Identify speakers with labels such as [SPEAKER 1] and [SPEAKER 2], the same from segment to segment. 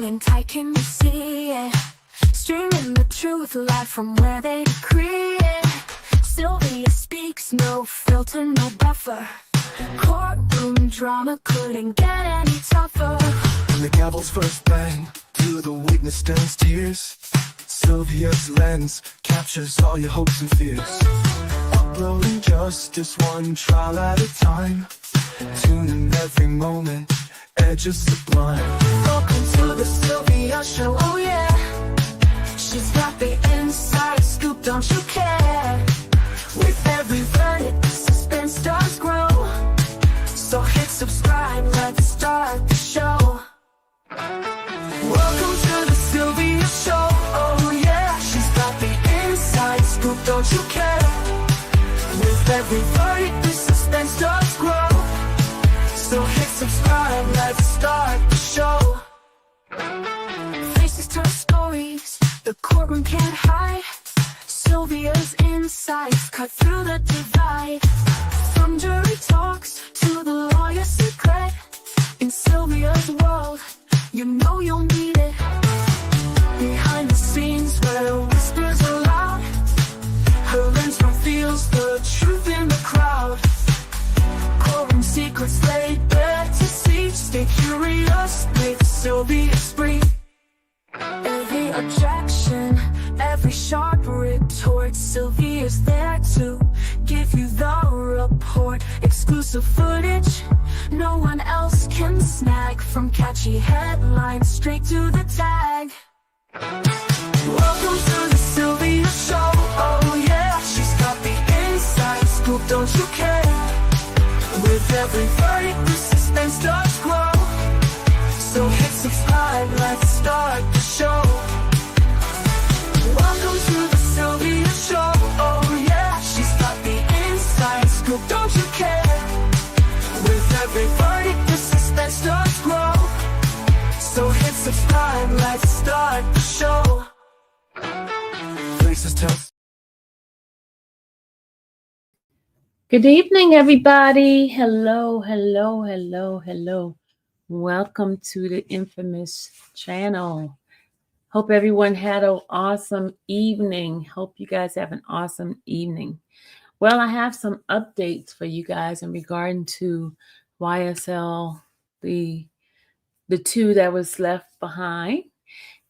[SPEAKER 1] in tight, can you see it? Streaming the truth live from where they decree it. Sylvia speaks, no filter, no buffer. Courtroom drama couldn't get any tougher.
[SPEAKER 2] When the gavel's first bang, to the witness stands tears. Sylvia's lens captures all your hopes and fears. Uploading justice one trial at a time. Tune in every moment, edges sublime.
[SPEAKER 1] Welcome to the Sylvia Show, oh yeah. She's got the inside scoop, don't you care? With every verdict, the suspense does grow. So hit subscribe, let's start the show. Welcome to the Sylvia Show, oh yeah. She's got the inside scoop, don't you care? With every verdict, the suspense does grow. So hit subscribe, let's start the show. Faces tell stories, the courtroom can't hide. Sylvia's insights cut through the divide. From jury talks to the lawyer's secret. In Sylvia's world, you know you'll need it. Behind the scenes where whispers are loud, her lens reveals the truth in the crowd. Courtroom secrets laid bare to see. Stay curious with Sylvia Spree. Every objection, every sharp retort, Sylvia's there to give you the report. Exclusive footage no one else can snag. From catchy headlines straight to the tag. Welcome to the Sylvia Show, oh yeah. She's got the inside scoop, don't you care? With every verdict, the suspense does grow. So hit subscribe, let's start the show. Welcome to the Sylvia Show, oh yeah. She's got the inside scoop, don't you care? With every verdict, the suspense does grow. So hit subscribe, let's start the show.
[SPEAKER 2] Faces tell.
[SPEAKER 3] Good evening, everybody. Hello, hello, hello, hello. Welcome to the infamous channel. Hope everyone had an awesome evening. Hope you guys have an awesome evening. Well, I have some updates for you guys in regard to YSL, the two that was left behind.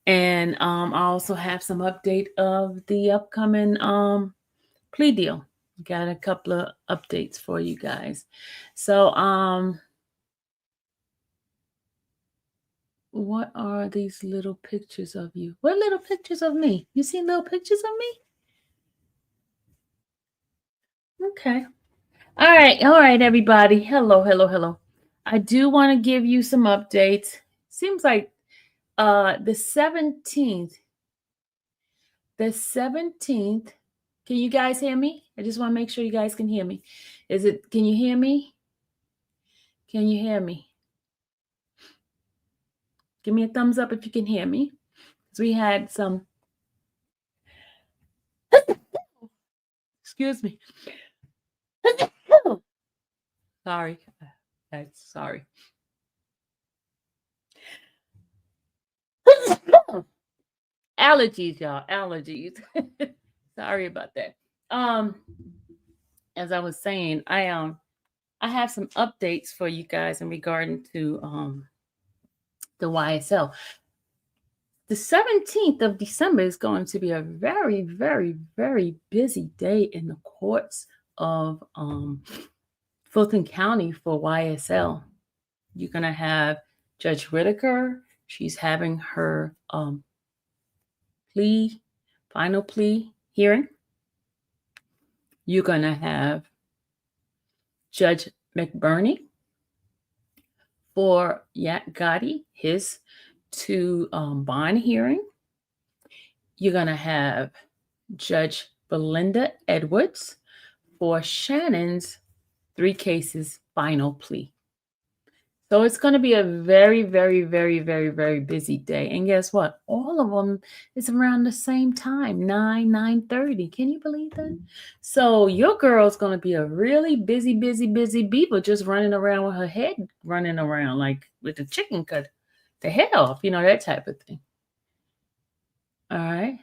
[SPEAKER 3] And I also have some update of the upcoming plea deal. Got a couple of updates for you guys. So, what are these little pictures of you? What little pictures of me? You see little pictures of me? Okay. All right, everybody. Hello. I do want to give you some updates. Seems like the 17th. Can you guys hear me? I just want to make sure you guys can hear me. Can you hear me? Can you hear me? Give me a thumbs up if you can hear me. So we had some, excuse me. Sorry. Allergies, y'all. Allergies. Sorry about that. As I was saying, I have some updates for you guys in regarding to the YSL. The 17th of December is going to be a very, very, very busy day in the courts of Fulton County for YSL. You're going to have Judge Whitaker. She's having her final plea hearing. You're going to have Judge McBurney for Yak Gotti, his 2 bond hearing. You're going to have Judge Belinda Edwards for Shannon's 3 cases final plea. So it's going to be a very, very, very, very, very busy day. And guess what? All of them is around the same time, 9:30. Can you believe that? So your girl's going to be a really busy beaver, just running around with her head running around like with a chicken cut the head off, that type of thing. All right.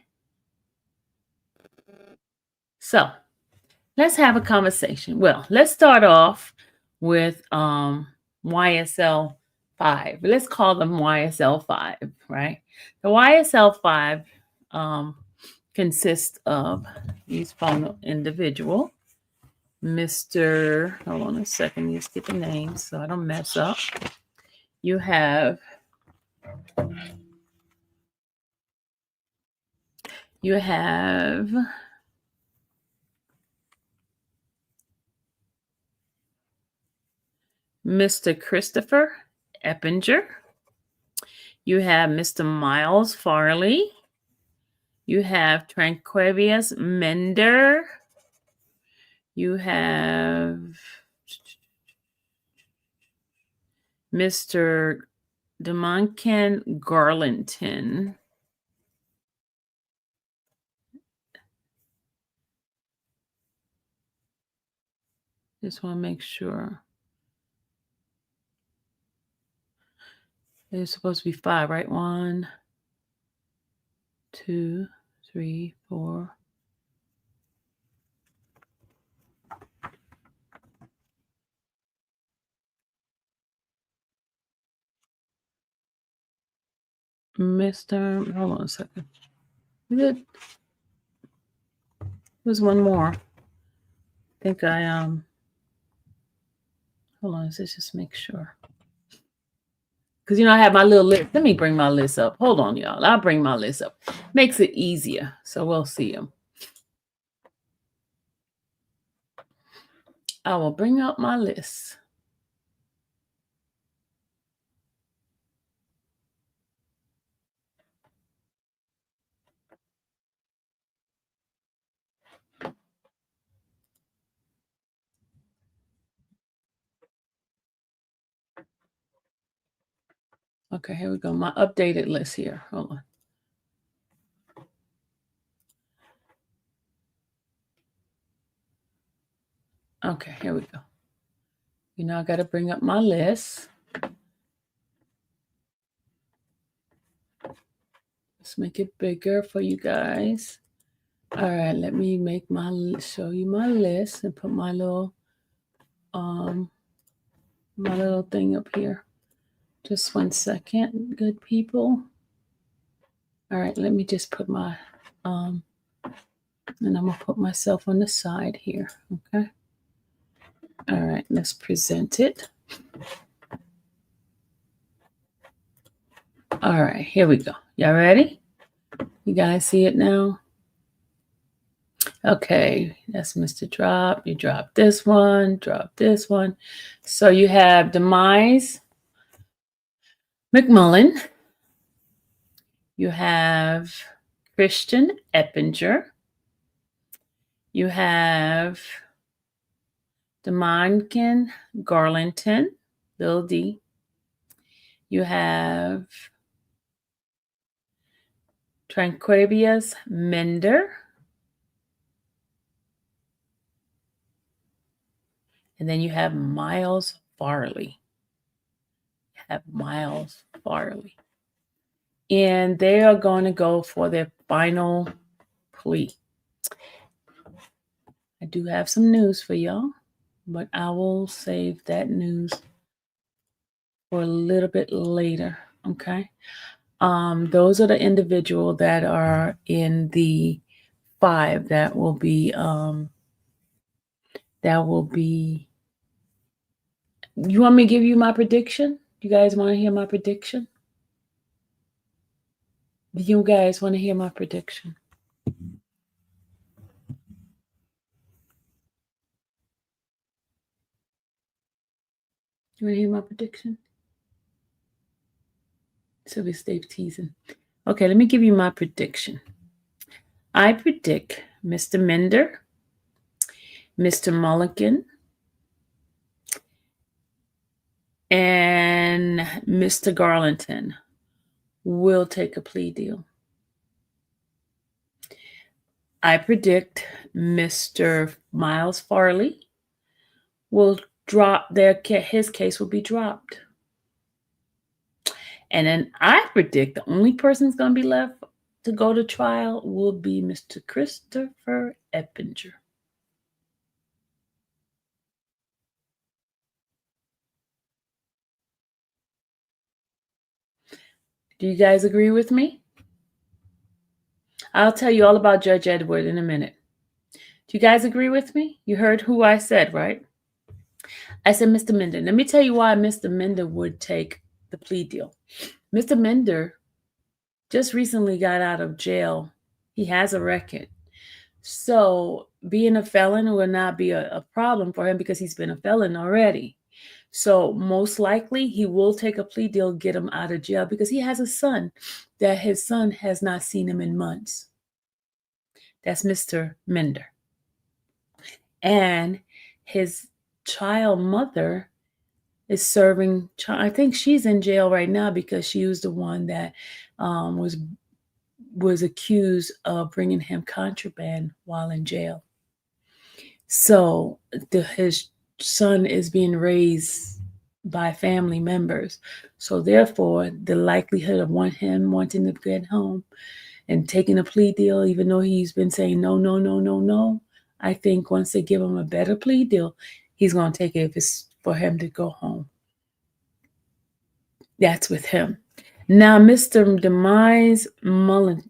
[SPEAKER 3] So let's have a conversation. Well, let's start off with YSL 5. Let's call them YSL 5, right? The YSL 5 consists of each final individual. Mr. Hold on a second, just get the names so I don't mess up. You have Mr. Christopher Eppinger. You have Mr. Miles Farley. You have Tranquavius Mender. You have Mr. Demoncan Garlington. Just want to make sure. There's supposed to be 5, right? 1, 2, 3, 4. Mr. Hold on a second. There's one more. I think I hold on, let's just make sure. Because I have my little list. Let me bring my list up. Hold on, y'all. I'll bring my list up. Makes it easier. So we'll see them. I will bring up my list. Okay, here we go. My updated list here. Hold on. Okay, here we go. I got to bring up my list. Let's make it bigger for you guys. All right, let me show you my list and put my little thing up here. Just 1 second, good people. All right, let me just put my and I'm gonna put myself on the side here. Okay. All right, let's present it. All right, here we go. Y'all ready? You guys see it now? Okay, that's Mr. Drop. You drop this one, drop this one. So you have Demise McMullen. You have Christian Eppinger. You have Demoncan Garlington, little D. You have Tranquavius Mender. And then you have Miles Farley. And they are going to go for their final plea. I do have some news for y'all, but I will save that news for a little bit later, okay? Those are the individuals that are in the 5 that will be you want me to give you my prediction? You guys want to hear my prediction? Do you guys want to hear my prediction? You want to hear my prediction? So we stay teasing. Okay, let me give you my prediction. I predict Mr. Mender, Mr. Mulligan, and Mr. Garlington will take a plea deal. I predict Mr. Miles Farley will drop his case will be dropped. And then I predict the only person that's going to be left to go to trial will be Mr. Christopher Eppinger. Do you guys agree with me? I'll tell you all about Judge Edward in a minute. Do you guys agree with me? You heard who I said, right? I said Mr. Minder. Let me tell you why Mr. Minder would take the plea deal. Mr. Minder just recently got out of jail. He has a record. So being a felon will not be a problem for him because he's been a felon already. So most likely he will take a plea deal, get him out of jail because he has a son that his son has not seen him in months. That's Mr. Minder. And his child mother is serving, I think she's in jail right now because she was the one that was accused of bringing him contraband while in jail. So his son is being raised by family members. So therefore, the likelihood of him wanting to get home and taking a plea deal, even though he's been saying no, no, no, no, no, I think once they give him a better plea deal, he's going to take it if it's for him to go home. That's with him. Now, Mr. Demise McMullen,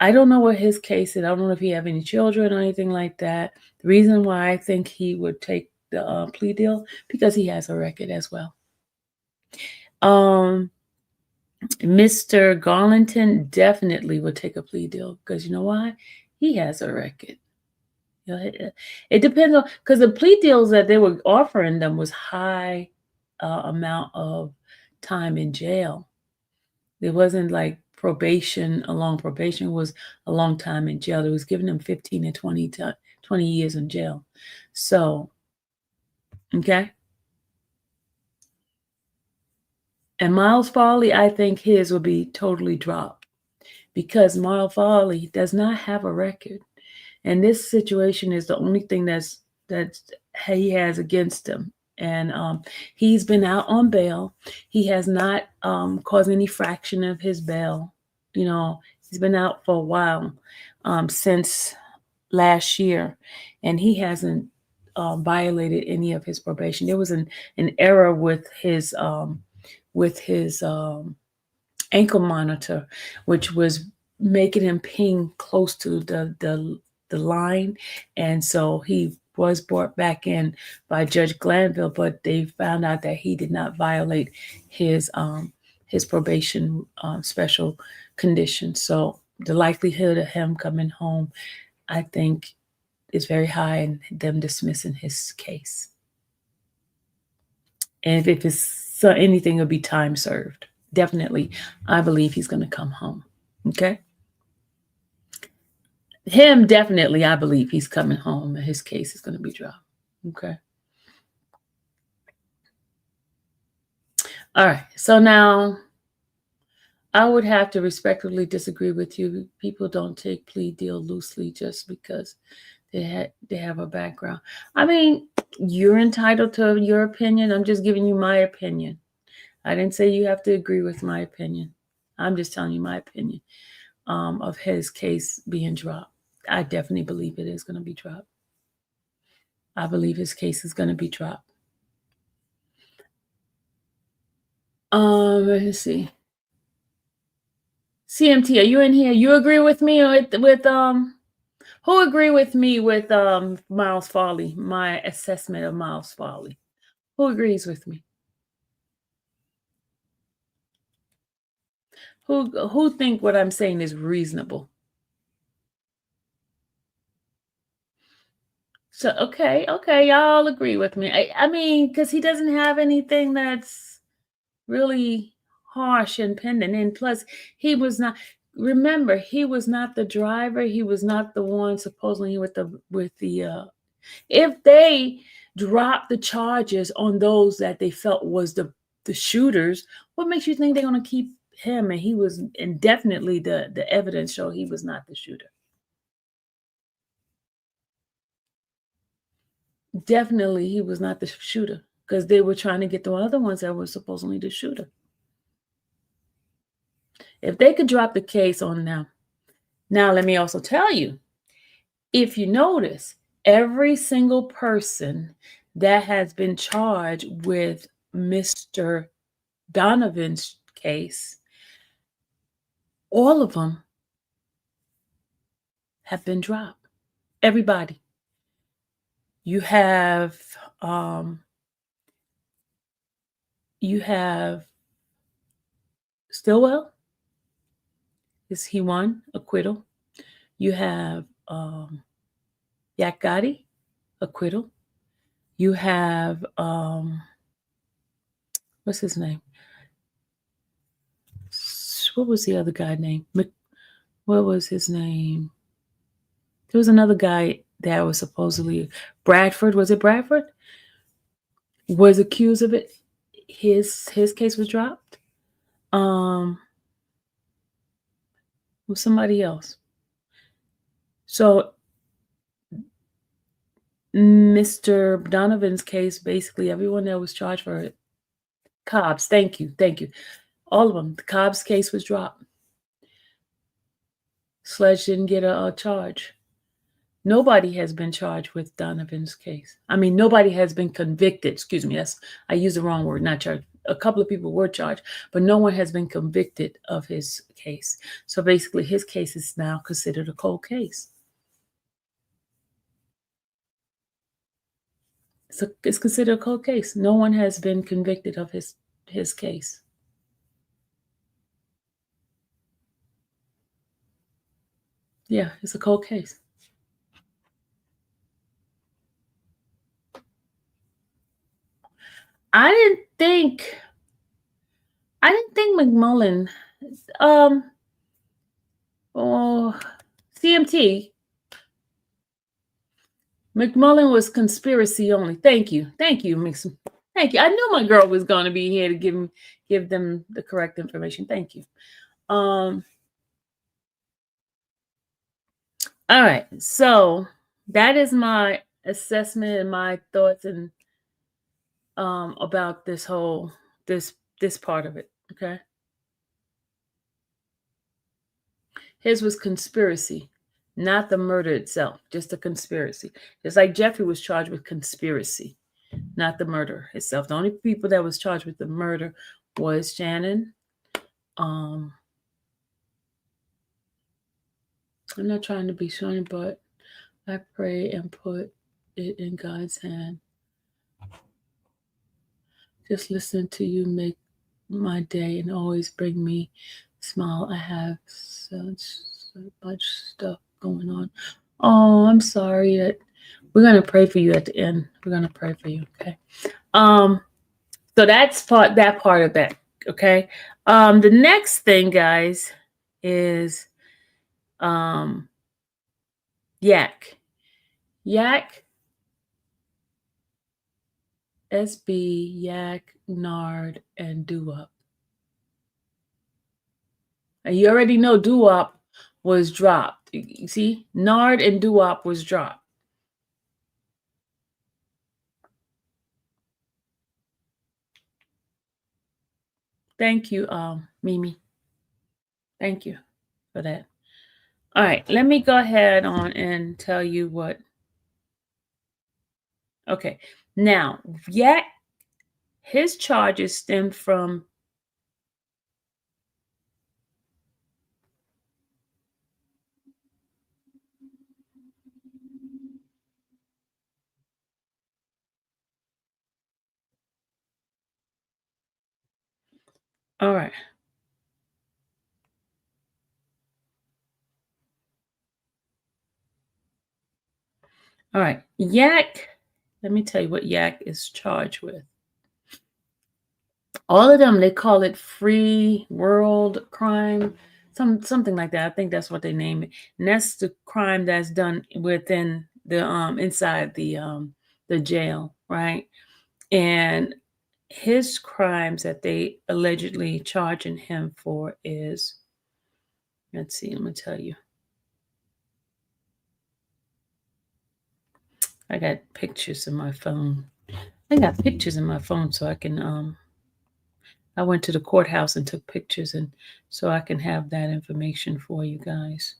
[SPEAKER 3] I don't know what his case is. I don't know if he have any children or anything like that. The reason why I think he would take the plea deal, because he has a record as well. Mr. Garlington definitely would take a plea deal because you know why? He has a record. It depends on, because the plea deals that they were offering them was high amount of time in jail. It wasn't like probation, a long probation was a long time in jail. It was giving them 15 and 20 years in jail. So, okay. And Miles Farley, I think his will be totally dropped because Miles Farley does not have a record. And this situation is the only thing that he has against him. And he's been out on bail. He has not caused any fraction of his bail. You know, he's been out for a while, since last year, and he hasn't violated any of his probation. There was an error with his ankle monitor, which was making him ping close to the line, and so he was brought back in by Judge Glanville, but they found out that he did not violate his probation special condition. So the likelihood of him coming home, I think, is very high, and them dismissing his case. And if it's anything, it'll be time served. Definitely, I believe he's going to come home. Okay. Him, definitely, I believe he's coming home and his case is going to be dropped. Okay. All right. So now I would have to respectfully disagree with you. People don't take plea deal loosely just because they have a background. I mean, you're entitled to your opinion. I'm just giving you my opinion. I didn't say you have to agree with my opinion. I'm just telling you my opinion of his case being dropped. I definitely believe it is going to be dropped. I believe his case is going to be dropped. Let's see. CMT, are you in here? You agree with me with who agree with me with Miles Farley, my assessment of Miles Farley? Who agrees with me? Who think what I'm saying is reasonable? So okay, y'all agree with me. I mean, because he doesn't have anything that's really harsh and pending, and plus he was not. Remember, he was not the driver. He was not the one supposedly with the. If they dropped the charges on those that they felt was the shooters, what makes you think they're going to keep him? And he was, and definitely the evidence showed he was not the shooter. Definitely, he was not the shooter because they were trying to get the other ones that were supposedly the shooter. If they could drop the case on them. Now, let me also tell you, if you notice, every single person that has been charged with Mr. Donovan's case, all of them have been dropped. Everybody. You have Stillwell. He won acquittal. You have Yak Gotti, acquittal. You have what's his name? What was the other guy name? What was his name? There was another guy that was supposedly Bradford. Was it Bradford? Was accused of it. His case was dropped. Was somebody else. So Mr. Donovan's case, basically everyone that was charged for it. Cobbs, thank you. All of them. The Cobbs case was dropped. Sledge didn't get a charge. Nobody has been charged with Donovan's case. I mean, nobody has been convicted. Excuse me. I used the wrong word, not charged. A couple of people were charged, but no one has been convicted of his case. So basically, his case is now considered a cold case. So it's considered a cold case. No one has been convicted of his case. Yeah, it's a cold case. I didn't think McMullen, CMT, McMullen was conspiracy only. Thank you. Thank you. I knew my girl was going to be here to give them the correct information. Thank you. All right. So that is my assessment and my thoughts and about this whole this part of it. Okay. His was conspiracy, not the murder itself, just a conspiracy. Just like Jeffrey was charged with conspiracy, not the murder itself. The only people that was charged with the murder was Shannon. I'm not trying to be funny, but I pray and put it in God's hand. Just listen to you make my day and always bring me a smile. I have so much stuff going on. Oh, I'm sorry. We're going to pray for you at the end. We're going to pray for you. Okay. So that's that part of that. Okay. The next thing, guys, is Yak, SB, Yak, Nard, and Doo-Wop. And you already know Doo-Wop was dropped. You see, Nard and Doo-Wop was dropped. Thank you, Mimi. Thank you for that. All right, let me go ahead on and tell you what. Okay, now Yak, his charges stem from all right. All right, Yak, let me tell you what Yak is charged with. All of them, they call it free world crime, something like that. I think that's what they name it. And that's the crime that's done within the inside the jail, right? And his crimes that they allegedly charging him for is, let's see, I'm gonna tell you. I got pictures in my phone. I got pictures in my phone so I can I went to the courthouse and took pictures, and so I can have that information for you guys.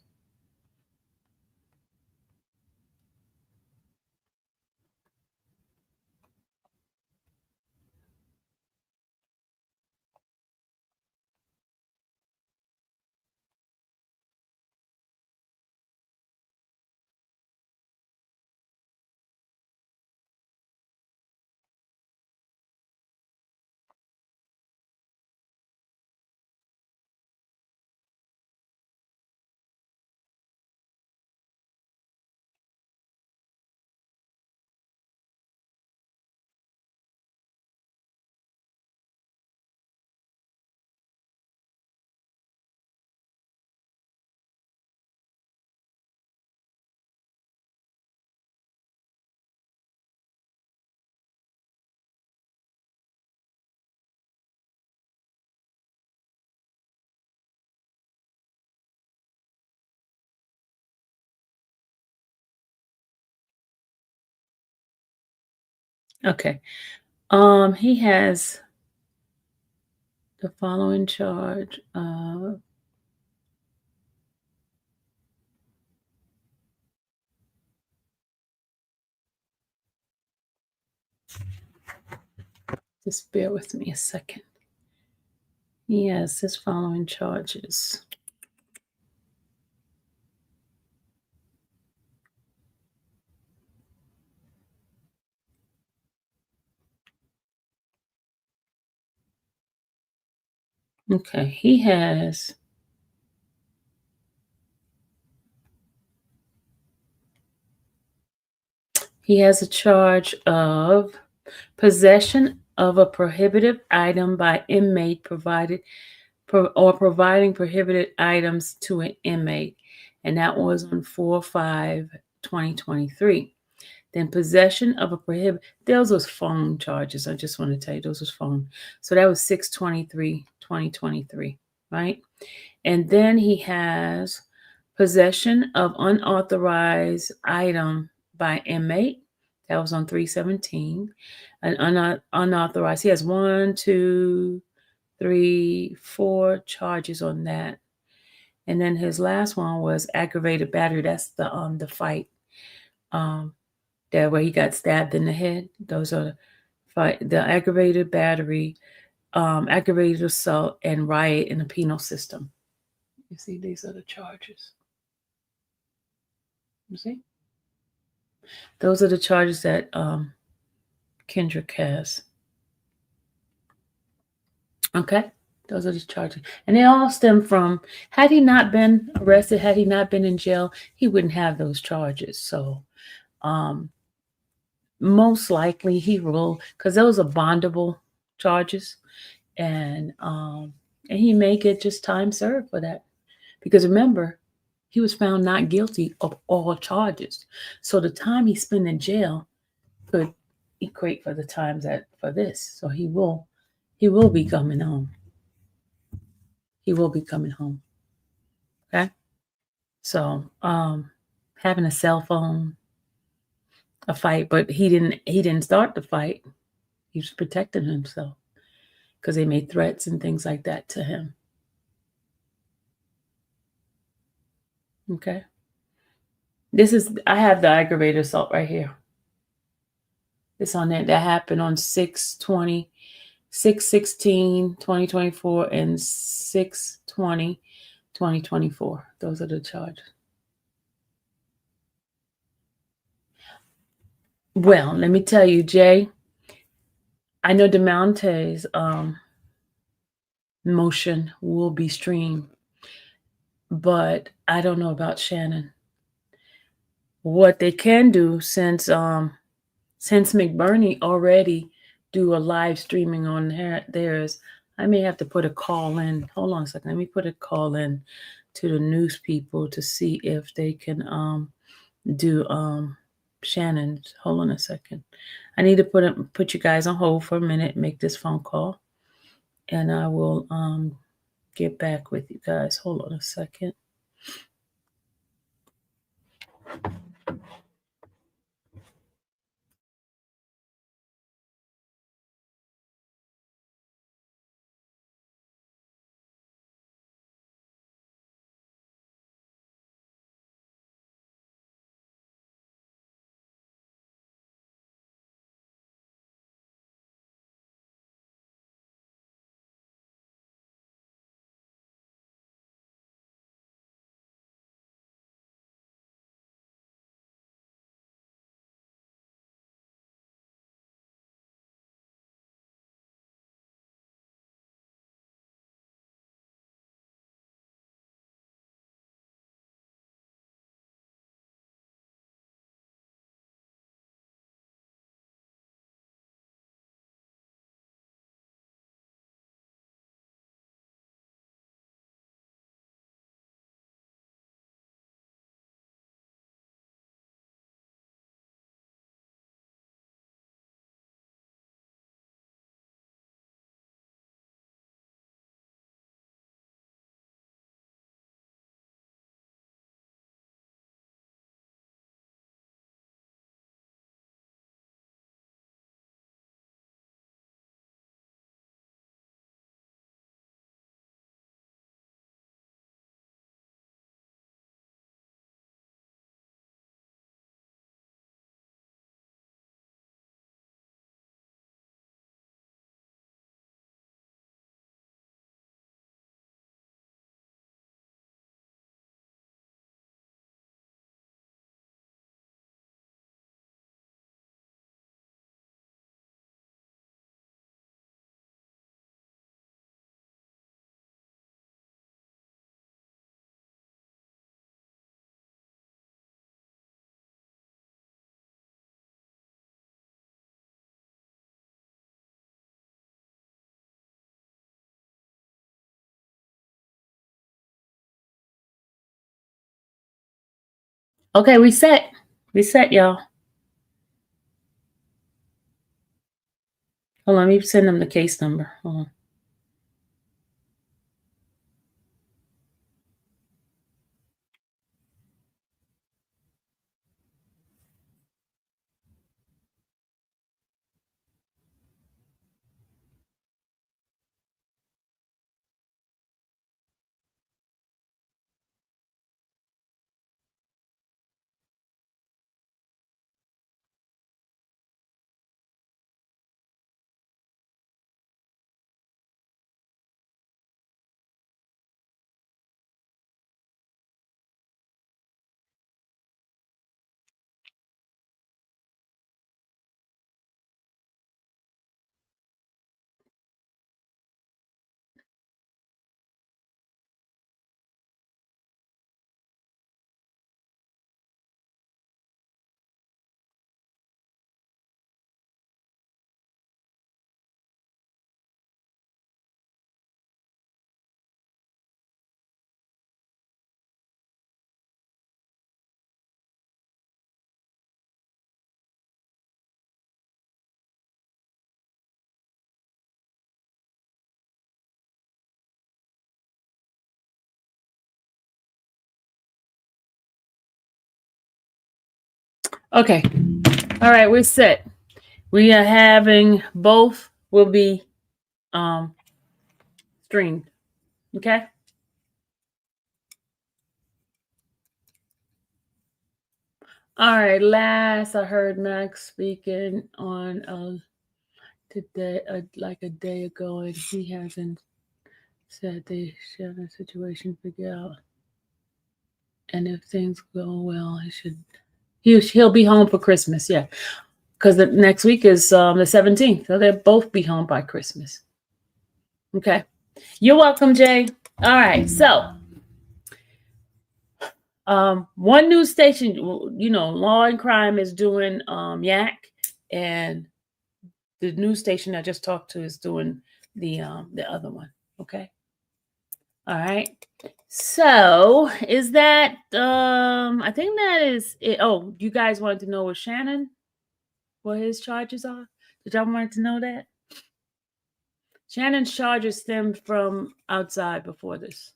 [SPEAKER 3] Okay. He has the following charge. Just bear with me a second. He has his following charges. Okay, he has a charge of possession of a prohibited item by inmate or providing prohibited items to an inmate, and that was on 4/5/2023. Then possession of a those was phone charges. I just want to tell you those was phone. So that was 6/23/2023, right? And then he has possession of unauthorized item by inmate. That was on 3/17. An unauthorized. He has 1, 2, 3, 4 charges on that. And then his last one was aggravated battery. That's the fight. That where he got stabbed in the head. Those are the aggravated battery, aggravated assault, and riot in the penal system. You see, these are the charges. You see? Those are the charges that Kendrick has. Okay? Those are the charges. And they all stem from, had he not been arrested, had he not been in jail, he wouldn't have those charges. So most likely he will, because those are bondable charges. And he may get just time served for that. Because remember, he was found not guilty of all charges. So the time he spent in jail could equate for the times that for this. So he will be coming home. He will be coming home. Okay. So having a cell phone, a fight, but he didn't start the fight. He was protecting himself because they made threats and things like that to him. Okay. I have the aggravated assault right here. It's on that happened on 6/20, 6/16/2024 and 6/20/2024. Those are the charges. Well, let me tell you, Jay, I know DeMonte's motion will be streamed, but I don't know about Shannon. What they can do, since McBurney already do a live streaming on theirs, I may have to put a call in. Hold on a second. Let me put a call in to the news people to see if they can do Shannon's. Hold on a second. I need to put you guys on hold for a minute, make this phone call, and I will get back with you guys. Hold on a second. Okay, we set. We set, y'all. Hold on, let me send them the case number. Hold on. Okay. All right, we're set. We are having both will be streamed. Okay. All right. Last I heard Max speaking on today, like a day ago, and he hasn't said they share the situation figure out. And if things go well, he'll be home for Christmas. Yeah, because the next week is the 17th, so they'll both be home by Christmas. Okay. You're welcome, Jay. All right. So, one news station, Law and Crime is doing Yak, and the news station I just talked to is doing the other one. Okay. All right. So, is that I think that is it. Oh, you guys wanted to know what his charges are? Did y'all want to know that? Shannon's charges stemmed from outside before this.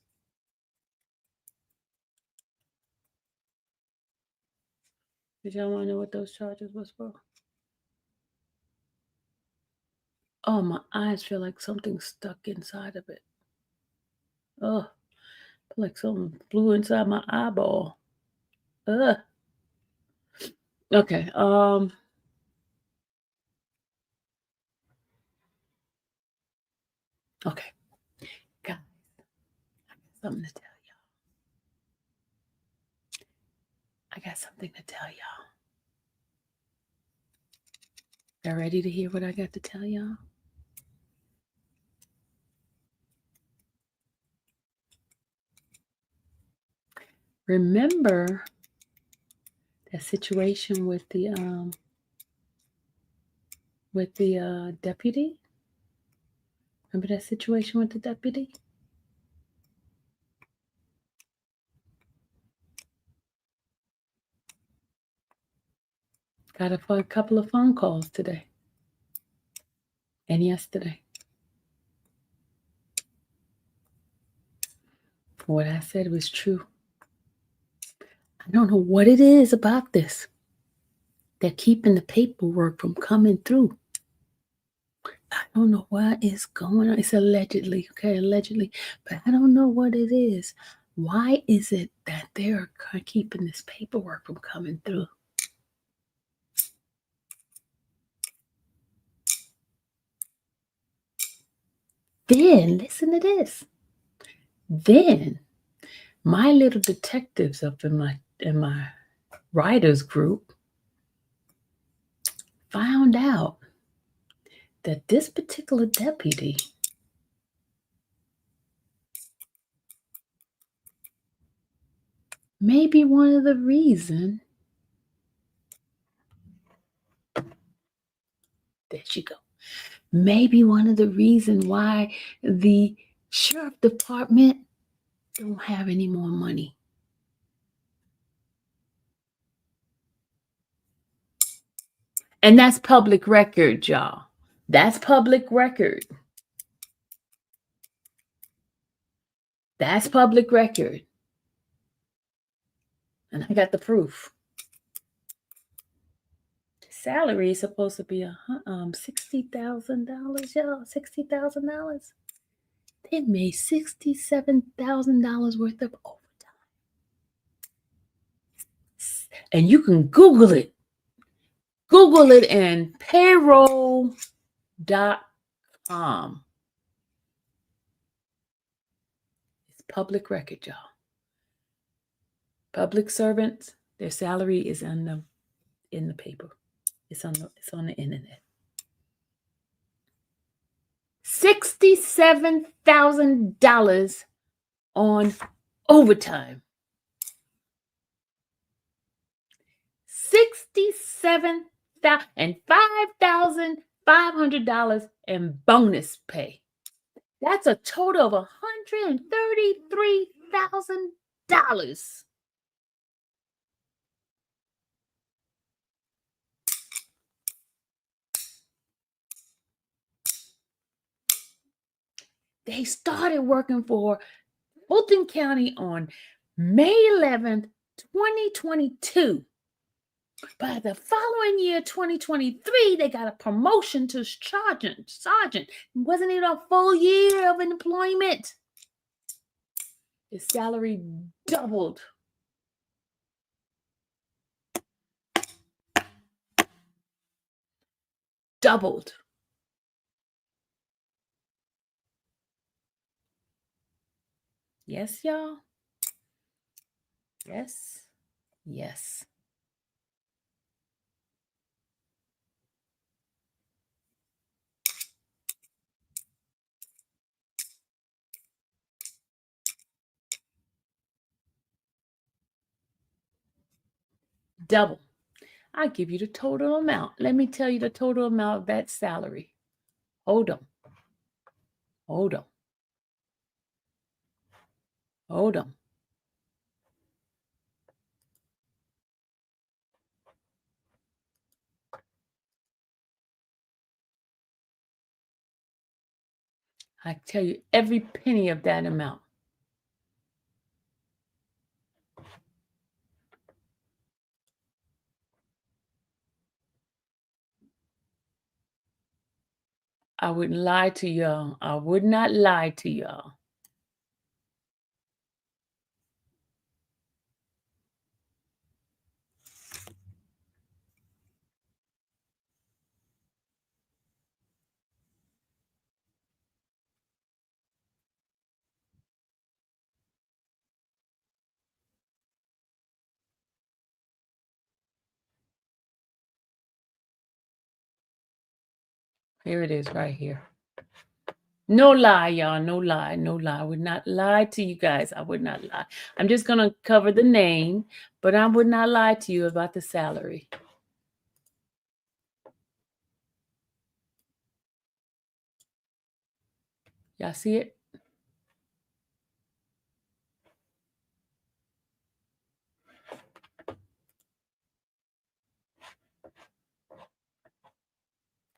[SPEAKER 3] Did y'all want to know what those charges was for? Oh, my eyes feel like something stuck inside of it. Oh, like something flew inside my eyeball. Ugh. Okay. Okay. Guys, I got something to tell y'all. I got something to tell y'all. Y'all ready to hear what I got to tell y'all? Remember that situation with the deputy? Remember that situation with the deputy? Got a couple of phone calls today and yesterday. What I said was true. I don't know what it is about this. They're keeping the paperwork from coming through. I don't know what is going on. It's allegedly, okay, allegedly, but I don't know what it is. Why is it that they're keeping this paperwork from coming through? Then, listen to this. Then, my little detectives up in my writers group found out that this particular deputy may be one of the reasons. There she go. Maybe one of the reasons why the sheriff department don't have any more money. And that's public record, y'all. That's public record. That's public record. And I got the proof. The salary is supposed to be $60,000, y'all. $60,000. They made $67,000 worth of overtime. And you can Google it. Google it and payroll.com. It's public record, y'all. Public servants, their salary is in the paper. It's on the internet. $67,000 on overtime. $67,000 and $5,500 in bonus pay. That's a total of $133,000. They started working for Fulton County on May 11th, 2022. By the following year, 2023, they got a promotion to sergeant. It wasn't even a full year of employment. His salary doubled. Doubled. Yes, y'all. Yes. Yes. Double. I give you the total amount. Let me tell you the total amount of that salary. Hold on. Hold on. Hold on. I tell you every penny of that amount. I wouldn't lie to y'all. I would not lie to y'all. Here it is right here. No lie, y'all. No lie. No lie. I would not lie to you guys. I would not lie. I'm just going to cover the name, but I would not lie to you about the salary. Y'all see it?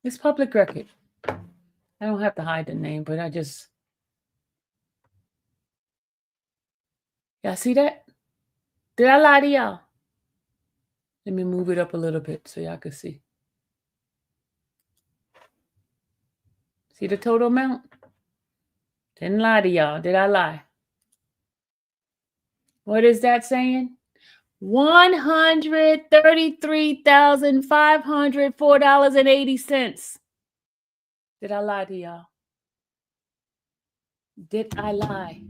[SPEAKER 3] It's public record. I don't have to hide the name, but I just... Y'all see that? Did I lie to y'all? Let me move it up a little bit so y'all can see. See the total amount? Didn't lie to y'all. Did I lie? What is that saying? $133,504.80. Did I lie to y'all? Did I lie?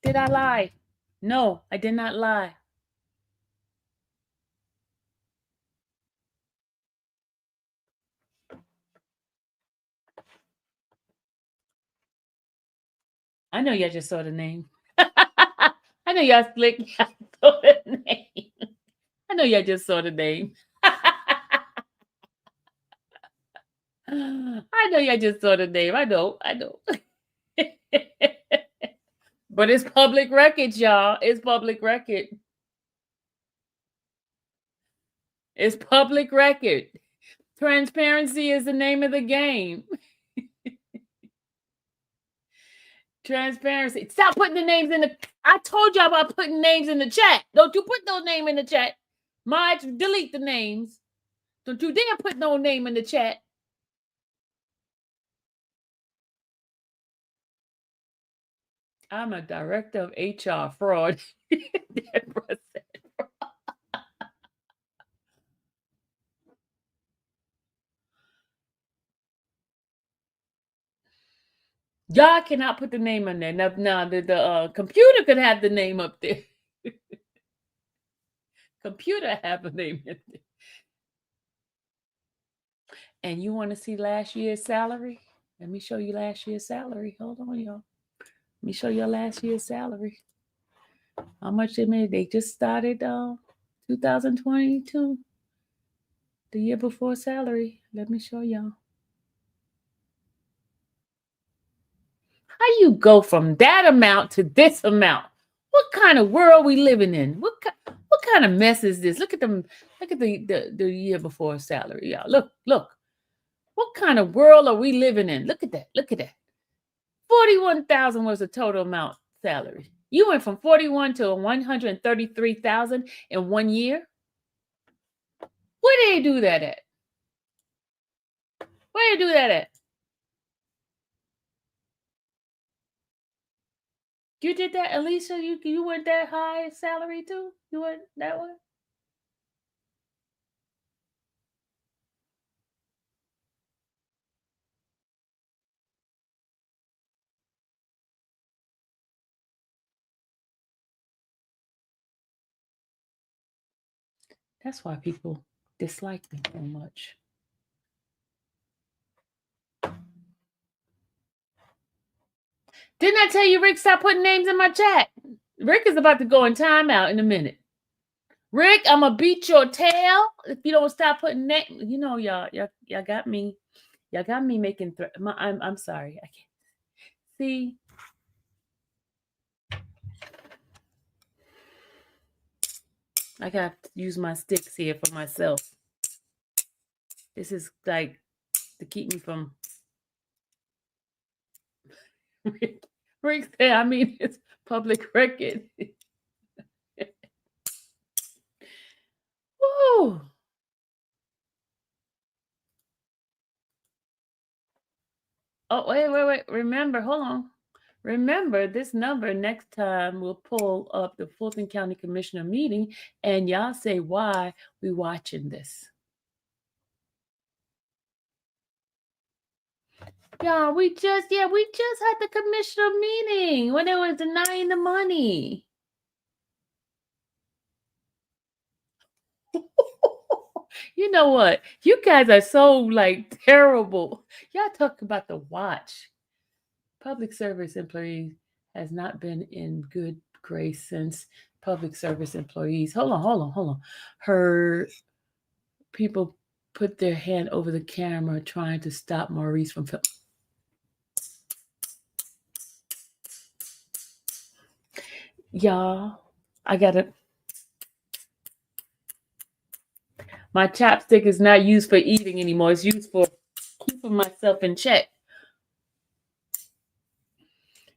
[SPEAKER 3] Did I lie? No, I did not lie. I know y'all just saw the name. I know y'all slick. Y'all saw the name. I know y'all just saw the name. I know y'all just saw the name. I know. But it's public record, y'all. It's public record. It's public record. Transparency is the name of the game. Transparency. Stop putting the names in the. I told y'all about putting names in the chat. Don't you put no name in the chat. Marge, delete the names. Don't you dare put no name in the chat. I'm a director of HR fraud. Deborah said. Y'all cannot put the name on there. Now the computer could have the name up there. Computer have a name in there. And you want to see last year's salary? Let me show you last year's salary. Hold on, y'all. Let me show you last year's salary. How much they made? They just started 2022. The year before salary. Let me show y'all. How you go from that amount to this amount? What kind of world we living in? What kind of mess is this? Look at them. Look at the year before salary, y'all. Look. What kind of world are we living in? Look at that. Look at that. 41,000 was the total amount salary. You went from 41 to 133,000 in 1 year. Where did they do that at? Where did they do that at? You did that, Alicia? You went that high salary too? You went that one? That's why people dislike me so much. Didn't I tell you, Rick, stop putting names in my chat? Rick is about to go in timeout in a minute. Rick, I'm gonna beat your tail if you don't stop putting names. You know, y'all got me. Y'all got me making. I'm sorry. I can't see. I got to use my sticks here for myself. This is like to keep me from. Rick said, I mean, it's public record. Woo. Oh, wait. Remember, hold on. Remember, this number next time we'll pull up the Fulton County Commissioner meeting and y'all say why we watching this. Yeah, we just had the commissioner meeting when they were denying the money. You know what? You guys are so like terrible. Y'all talk about the watch. Public service employees has not been in good grace since public service employees. Hold on. Her people put their hand over the camera trying to stop Maurice from filming. Y'all, I got it. My chopstick is not used for eating anymore. It's used for keeping myself in check.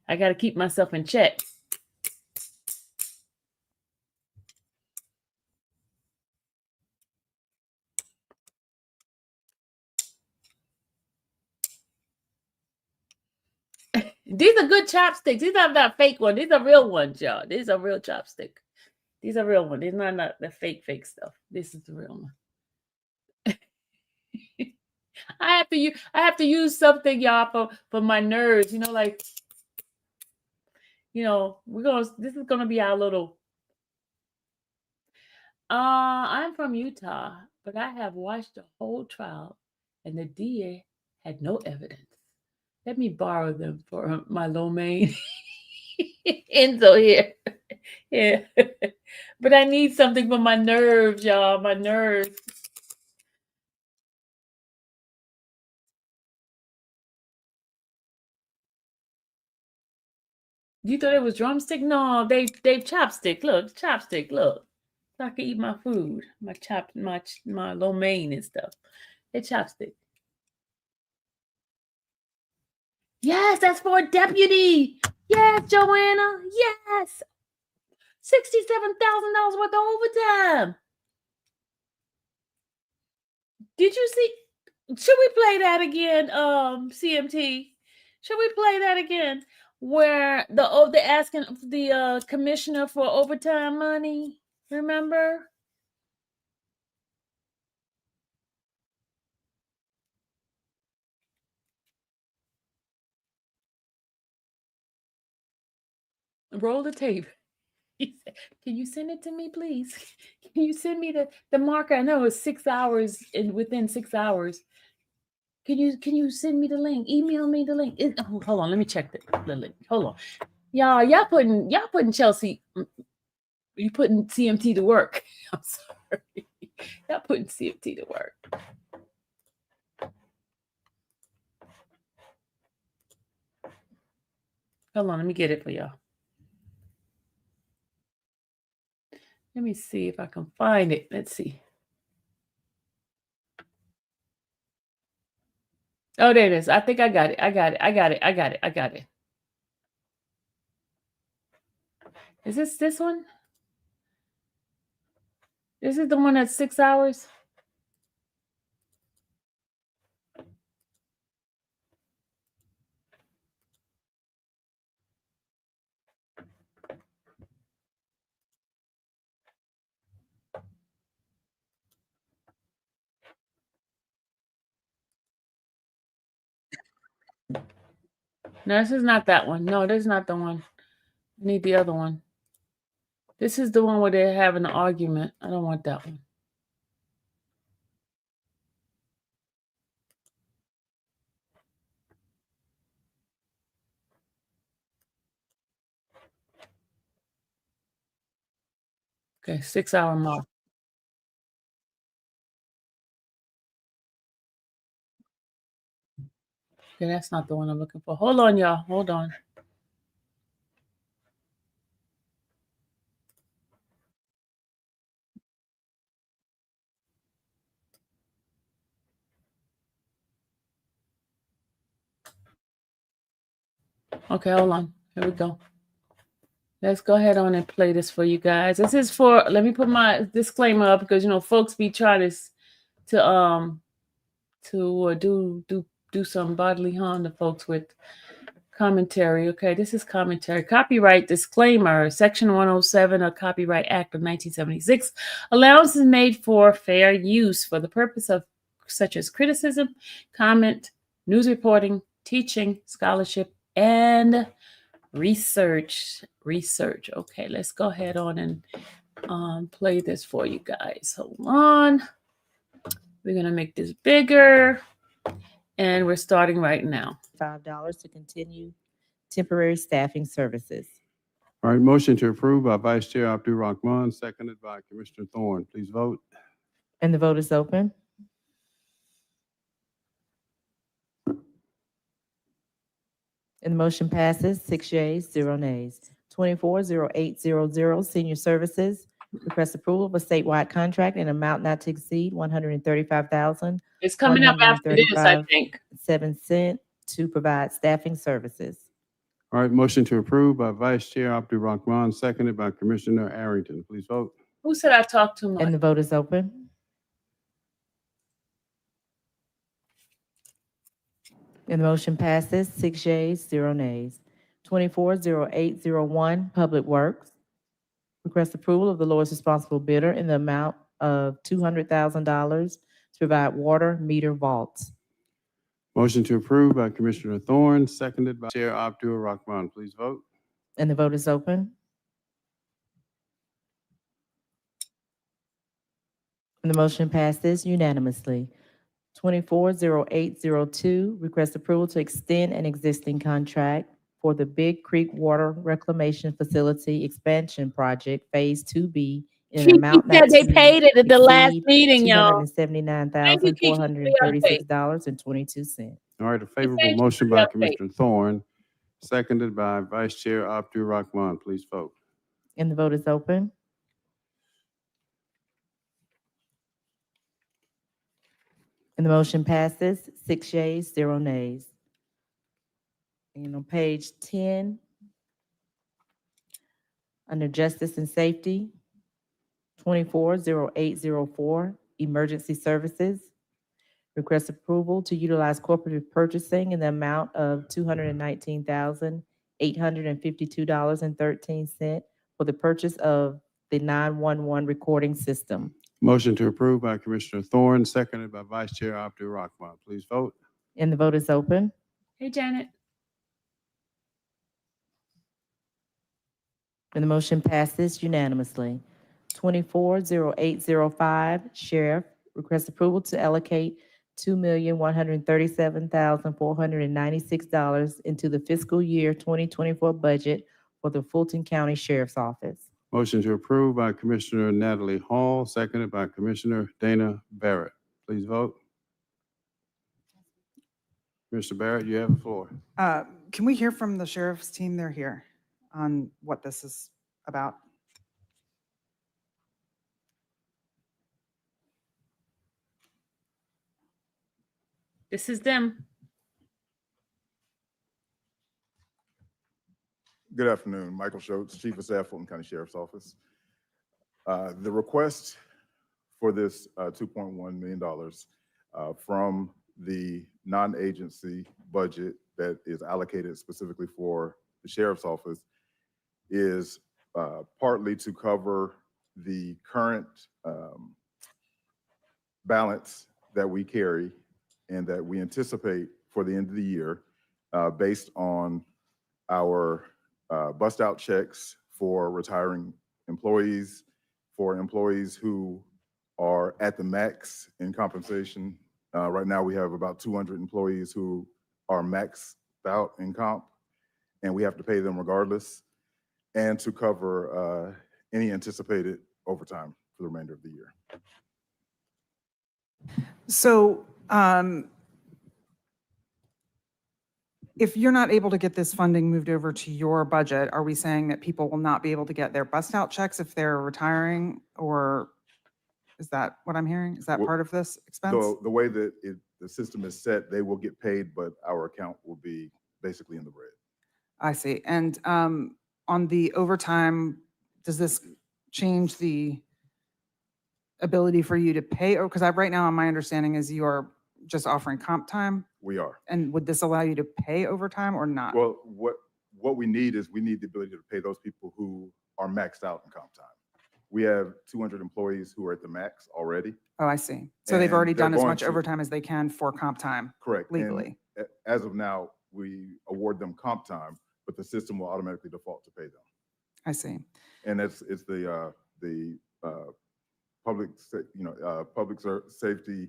[SPEAKER 3] I got to keep myself in check. These are good chopsticks. These are not fake ones. These are real ones, y'all. These are real chopsticks. These are real ones. These are not the fake stuff. This is the real one. I have to use something, y'all, for my nerves. You know, like, you know, this is gonna be our little. I'm from Utah, but I have watched the whole trial, and the DA had no evidence. Let me borrow them for my lo mein. Enzo here. Yeah. But I need something for my nerves, y'all. My nerves. You thought it was drumstick? No, they chopstick. Look, chopstick. Look, so I can eat my food, my lo mein and stuff. They chopstick. Yes, that's for a deputy. Yes, Joanna. Yes, $67,000 worth of overtime. Did you see? Should we play that again, CMT? Should we play that again? Where they're asking the commissioner for overtime money. Remember? Roll the tape. He said, can you send it to me, please? Can you send me the marker? I know it's 6 hours, and within 6 hours. Can you send me the link? Email me the link. Hold on, let me check the link. Hold on. Y'all putting Chelsea, you putting CMT to work. I'm sorry. Y'all putting CMT to work. Hold on, let me get it for y'all. Let me see if I can find it. Let's see. Oh, there it is. I think I got it. I got it. Is this one? Is it the one that's 6 hours? No, this is not that one. No, this is not the one. I need the other one. This is the one where they're having an argument. I don't want that one. Okay, 6 hour mark. Okay, that's not the one I'm looking for. Hold on, y'all. Hold on. Okay, hold on. Here we go. Let's go ahead on and play this for you guys. This is for, let me put my disclaimer up because, folks be trying to do some bodily harm to folks with commentary. Okay, this is commentary. Copyright disclaimer. Section 107 of Copyright Act of 1976. Allowance is made for fair use for the purpose of such as criticism, comment, news reporting, teaching, scholarship, and research. Okay, let's go ahead on and play this for you guys. Hold on. We're going to make this bigger. And we're starting right now.
[SPEAKER 4] $5 to continue temporary staffing services.
[SPEAKER 5] All right, motion to approve by Vice Chair Abdul Rahman, seconded by Commissioner Thorne. Please vote.
[SPEAKER 4] And the vote is open. And the motion passes 6 yeas, 0 nays. 240800 Senior Services request approval of a statewide contract in amount not to exceed $135,000.
[SPEAKER 3] It's coming up after this, I think.
[SPEAKER 4] 7 cents to provide staffing services.
[SPEAKER 5] All right, motion to approve by Vice Chair Abdul Rahman, seconded by Commissioner Arrington. Please vote.
[SPEAKER 3] Who said I talked too much?
[SPEAKER 4] And the vote is open. And the motion passes 6 yeas, 0 nays. 240801 Public Works request approval of the lowest responsible bidder in the amount of $200,000 to provide water meter vaults.
[SPEAKER 5] Motion to approve by Commissioner Thorne, seconded by Chair Abdul Rahman. Please vote.
[SPEAKER 4] And the vote is open. And the motion passes unanimously. 240802 request approval to extend an existing contract for the Big Creek Water Reclamation Facility Expansion Project Phase 2B in an amount not
[SPEAKER 3] they
[SPEAKER 4] to
[SPEAKER 3] paid it at the last meeting, y'all.
[SPEAKER 4] $279,436.22.
[SPEAKER 5] All right, a favorable motion by Commissioner Thorne, seconded by Vice Chair Abdul Rahman. Please vote.
[SPEAKER 4] And the vote is open. And the motion passes, 6 yeas, 0 nays. And on page 10, under Justice and Safety, 240804, Emergency Services. Request approval to utilize cooperative purchasing in the amount of $219,852.13 for the purchase of the 911 recording system.
[SPEAKER 5] Motion to approve by Commissioner Thorne, seconded by Vice Chair Abdul Rahman. Please vote.
[SPEAKER 4] And the vote is open.
[SPEAKER 3] Hey, Janet.
[SPEAKER 4] And the motion passes unanimously. 240805, Sheriff, request approval to allocate $2,137,496 into the fiscal year 2024 budget for the Fulton County Sheriff's Office.
[SPEAKER 5] Motion to approve by Commissioner Natalie Hall, seconded by Commissioner Dana Barrett. Please vote. Commissioner Barrett, you have the floor.
[SPEAKER 6] Can we hear from the sheriff's team? They're here on what this is about.
[SPEAKER 3] This is them.
[SPEAKER 7] Good afternoon. Michael Schultz, Chief of Staff, Fulton County Sheriff's Office. The request for this $2.1 million from the non-agency budget that is allocated specifically for the Sheriff's Office is partly to cover the current balance that we carry and that we anticipate for the end of the year based on our bust out checks for retiring employees, for employees who are at the max in compensation. Right now we have about 200 employees who are maxed out in comp, and we have to pay them regardless, and to cover any anticipated overtime for the remainder of the year.
[SPEAKER 6] So if you're not able to get this funding moved over to your budget, are we saying that people will not be able to get their bust out checks if they're retiring? Or is that what I'm hearing? Is that
[SPEAKER 7] Well,
[SPEAKER 6] part of this expense?
[SPEAKER 7] The way that the system is set, they will get paid, but our account will be basically in the red.
[SPEAKER 6] I see. And on the overtime, does this change the ability for you to pay? Or because right now, my understanding is you are just offering comp time.
[SPEAKER 7] We are.
[SPEAKER 6] And would this allow you to pay overtime or not?
[SPEAKER 7] Well, what we need is we need the ability to pay those people who are maxed out in comp time. We have 200 employees who are at the max already.
[SPEAKER 6] Oh, I see. So they've
[SPEAKER 7] And
[SPEAKER 6] already
[SPEAKER 7] they're
[SPEAKER 6] done as
[SPEAKER 7] going
[SPEAKER 6] much
[SPEAKER 7] to-
[SPEAKER 6] overtime as they can for comp time
[SPEAKER 7] Correct. And
[SPEAKER 6] legally.
[SPEAKER 7] as of now, we award them comp time, but the system will automatically default to pay them.
[SPEAKER 6] I see.
[SPEAKER 7] And it's the public safety.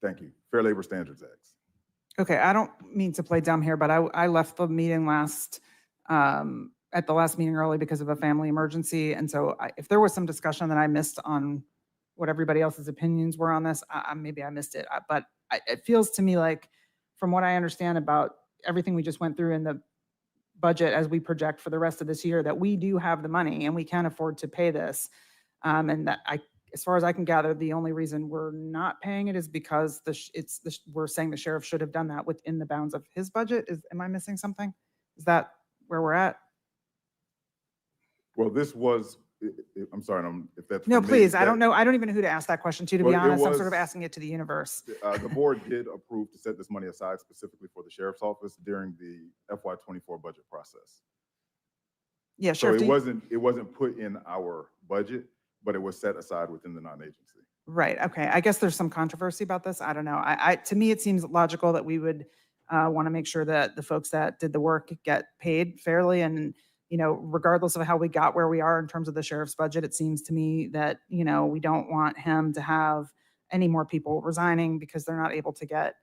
[SPEAKER 7] Thank you. Fair Labor Standards Act.
[SPEAKER 6] Okay, I don't mean to play dumb here, but I left the meeting at the last meeting early because of a family emergency. And so if there was some discussion that I missed on what everybody else's opinions were on this, maybe I missed it. But it feels to me like, from what I understand about everything we just went through in the budget as we project for the rest of this year, that we do have the money and we can afford to pay this. And that as far as I can gather, the only reason we're not paying it is because we're saying the sheriff should have done that within the bounds of his budget. Am I missing something? Is that where we're at?
[SPEAKER 7] Well, this was, I'm sorry, if that's.
[SPEAKER 6] No,
[SPEAKER 7] for me,
[SPEAKER 6] please. I don't know. I don't even know who to ask that question to be
[SPEAKER 7] Well, it
[SPEAKER 6] honest. I'm sort of
[SPEAKER 7] was-
[SPEAKER 6] asking it to the universe.
[SPEAKER 7] The board did approve to set this money aside specifically for the sheriff's office during the FY24 budget process.
[SPEAKER 6] Yeah,
[SPEAKER 7] So
[SPEAKER 6] Sheriff.
[SPEAKER 7] it wasn't put in our budget, but it was set aside within the non-agency.
[SPEAKER 6] Right. Okay. I guess there's some controversy about this. I don't know. To me, it seems logical that we would want to make sure that the folks that did the work get paid fairly. And, regardless of how we got where we are in terms of the sheriff's budget, it seems to me that, we don't want him to have any more people resigning because they're not able to get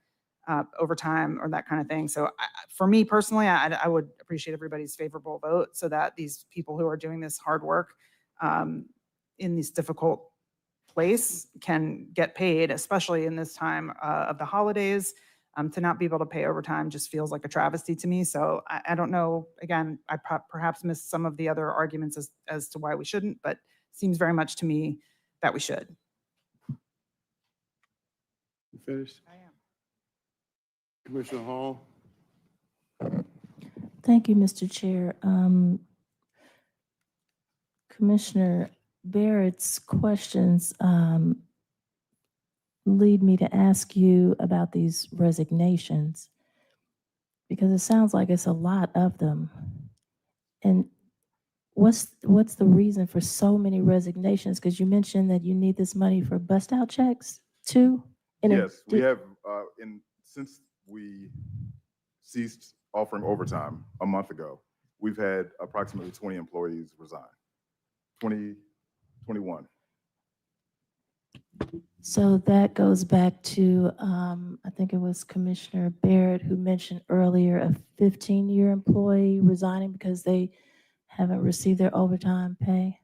[SPEAKER 6] overtime or that kind of thing. So for me personally, I would appreciate everybody's favorable vote so that these people who are doing this hard work in this difficult place can get paid, especially in this time of the holidays. To not be able to pay overtime just feels like a travesty to me. So I don't know, again, I perhaps missed some of the other arguments as to why we shouldn't, but seems very much to me that we should.
[SPEAKER 5] You finished?
[SPEAKER 6] I am.
[SPEAKER 5] Commissioner Hall?
[SPEAKER 4] Thank you, Mr. Chair. Commissioner Barrett's questions lead me to ask you about these resignations, because it sounds like it's a lot of them. And what's the reason for so many resignations? Because you mentioned that you need this money for bust out checks too.
[SPEAKER 7] Yes, we have, since we ceased offering overtime a month ago, we've had approximately 20 employees resign. 21.
[SPEAKER 4] So that goes back to, I think it was Commissioner Barrett who mentioned earlier a 15-year employee resigning because they haven't received their overtime pay.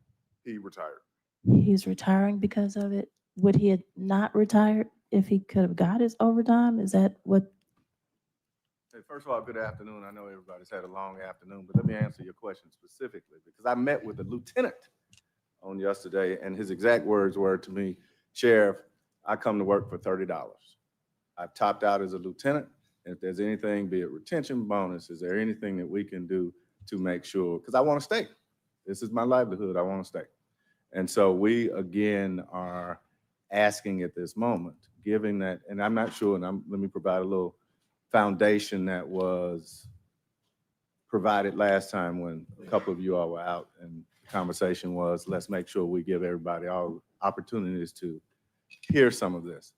[SPEAKER 7] He retired.
[SPEAKER 4] He's retiring because of it. Would he have not retired if he could have got his overtime? Is that what?
[SPEAKER 8] Hey, first of all, good afternoon. I know everybody's had a long afternoon, but let me answer your question specifically because I met with the lieutenant on yesterday, and his exact words were to me, Sheriff, I come to work for $30. I've topped out as a lieutenant, and if there's anything, be it retention bonus, is there anything that we can do to make sure, because I want to stay. This is my livelihood. I want to stay. And so we, again, are asking at this moment, giving that, and I'm not sure, and let me provide a little foundation that was provided last time when a couple of you all were out, and the conversation was, let's make sure we give everybody all opportunities to hear some of this.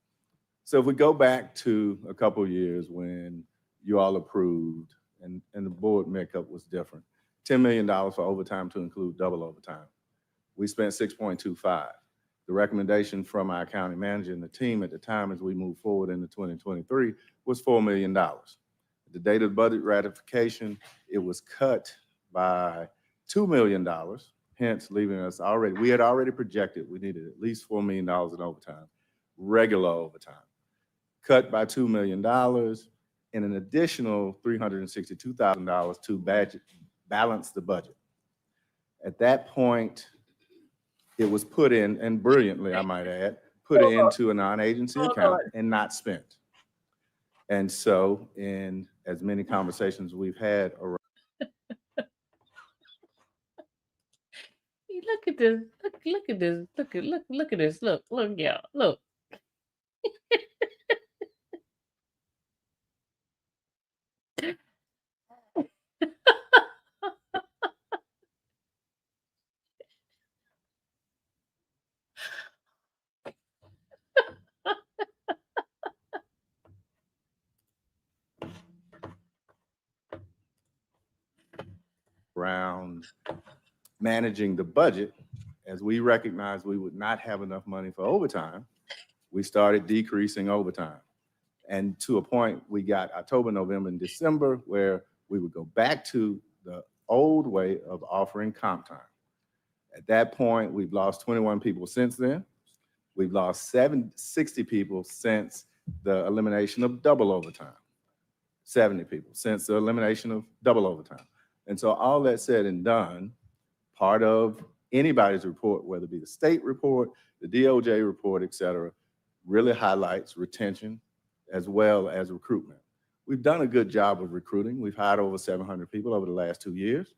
[SPEAKER 8] So if we go back to a couple of years when you all approved and the board makeup was different, $10 million for overtime to include double overtime. We spent 6.25. The recommendation from our county manager and the team at the time as we move forward into 2023 was $4 million. At the date of budget ratification, it was cut by $2 million, hence leaving us already, we had already projected we needed at least $4 million in overtime, regular overtime. Cut by $2 million and an additional $362,000 to balance the budget. At that point, it was put in, and brilliantly, I might add, put into a non-agency account and not spent. And so in as many conversations we've had around.
[SPEAKER 3] Look at this. Look at this. Look at this. Look, y'all. Look.
[SPEAKER 8] Around managing the budget, as we recognized we would not have enough money for overtime, we started decreasing overtime. And to a point, we got October, November, and December where we would go back to the old way of offering comp time. At that point, we've lost 21 people since then. We've lost 60 people since the elimination of double overtime. 70 people since the elimination of double overtime. And so all that said and done, part of anybody's report, whether it be the state report, the DOJ report, et cetera, really highlights retention as well as recruitment. We've done a good job of recruiting. We've hired over 700 people over the last 2 years,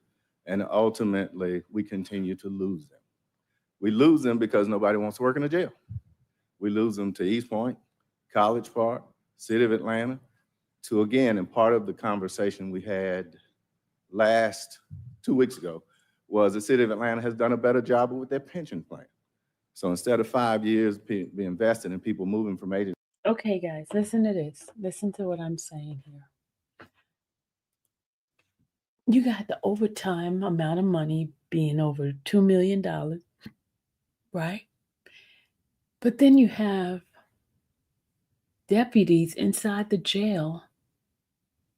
[SPEAKER 8] and ultimately we continue to lose them. We lose them because nobody wants to work in a jail. We lose them to East Point, College Park, City of Atlanta, to again, and part of the conversation we had last 2 weeks ago was the City of Atlanta has done a better job with their pension plan. So instead of 5 years being invested in people moving from agency.
[SPEAKER 3] Okay, guys, listen to this. Listen to what I'm saying here. You got the overtime amount of money being over $2 million, right? But then you have deputies inside the jail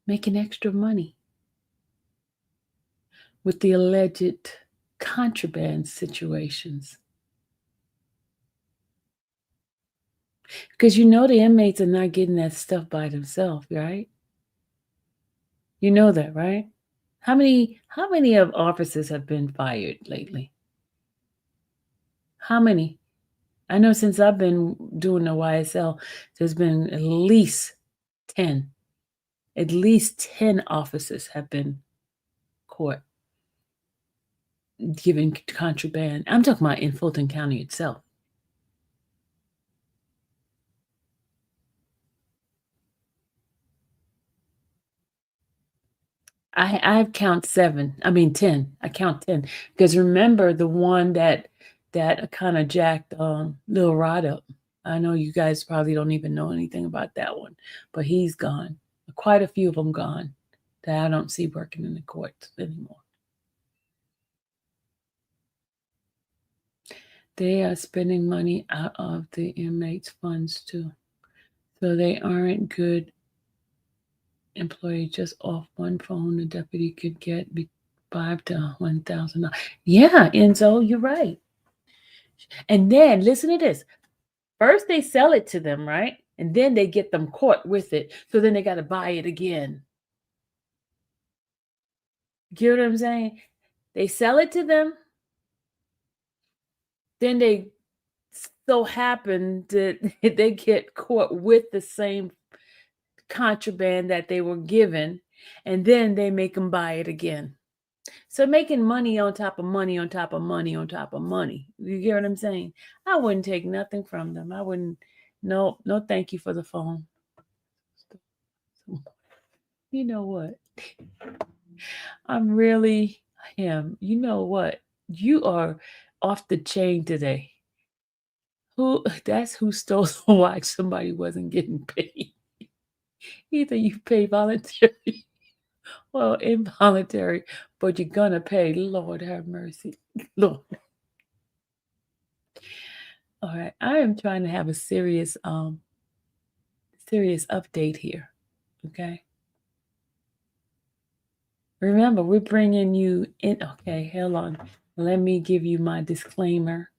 [SPEAKER 3] making extra money with the alleged contraband situations. Because you know the inmates are not getting that stuff by themselves, right? You know that, right? How many of officers have been fired lately? How many? I know since I've been doing the YSL, there's been at least 10. At least 10 officers have been caught giving contraband. I'm talking about in Fulton County itself. I count 7. I mean 10. I count 10 because remember the one that kind of jacked Lil Rod up. I know you guys probably don't even know anything about that one, but he's gone. Quite a few of them gone that I don't see working in the courts anymore. They are spending money out of the inmates' funds too, so they aren't good employee. Just off one phone, the deputy could get $5,000 to $1,000. Yeah, Enzo, you're right. And then listen to this. First, they sell it to them, right? And then they get them caught with it. So then they got to buy it again. Get what I'm saying? They sell it to them. Then they so happen that they get caught with the same contraband that they were given, and then they make them buy it again. So making money on top of money on top of money on top of money. You get what I'm saying? I wouldn't take nothing from them. I wouldn't. No, thank you for the phone. You know what? I'm really him. You know what? You are off the chain today. That's who stole the watch. Somebody wasn't getting paid. Either you pay voluntary or involuntary, but you're gonna pay. Lord have mercy. Lord. All right. I am trying to have a serious update here. Okay. Remember, we're bringing you in. Okay, hold on. Let me give you my disclaimer.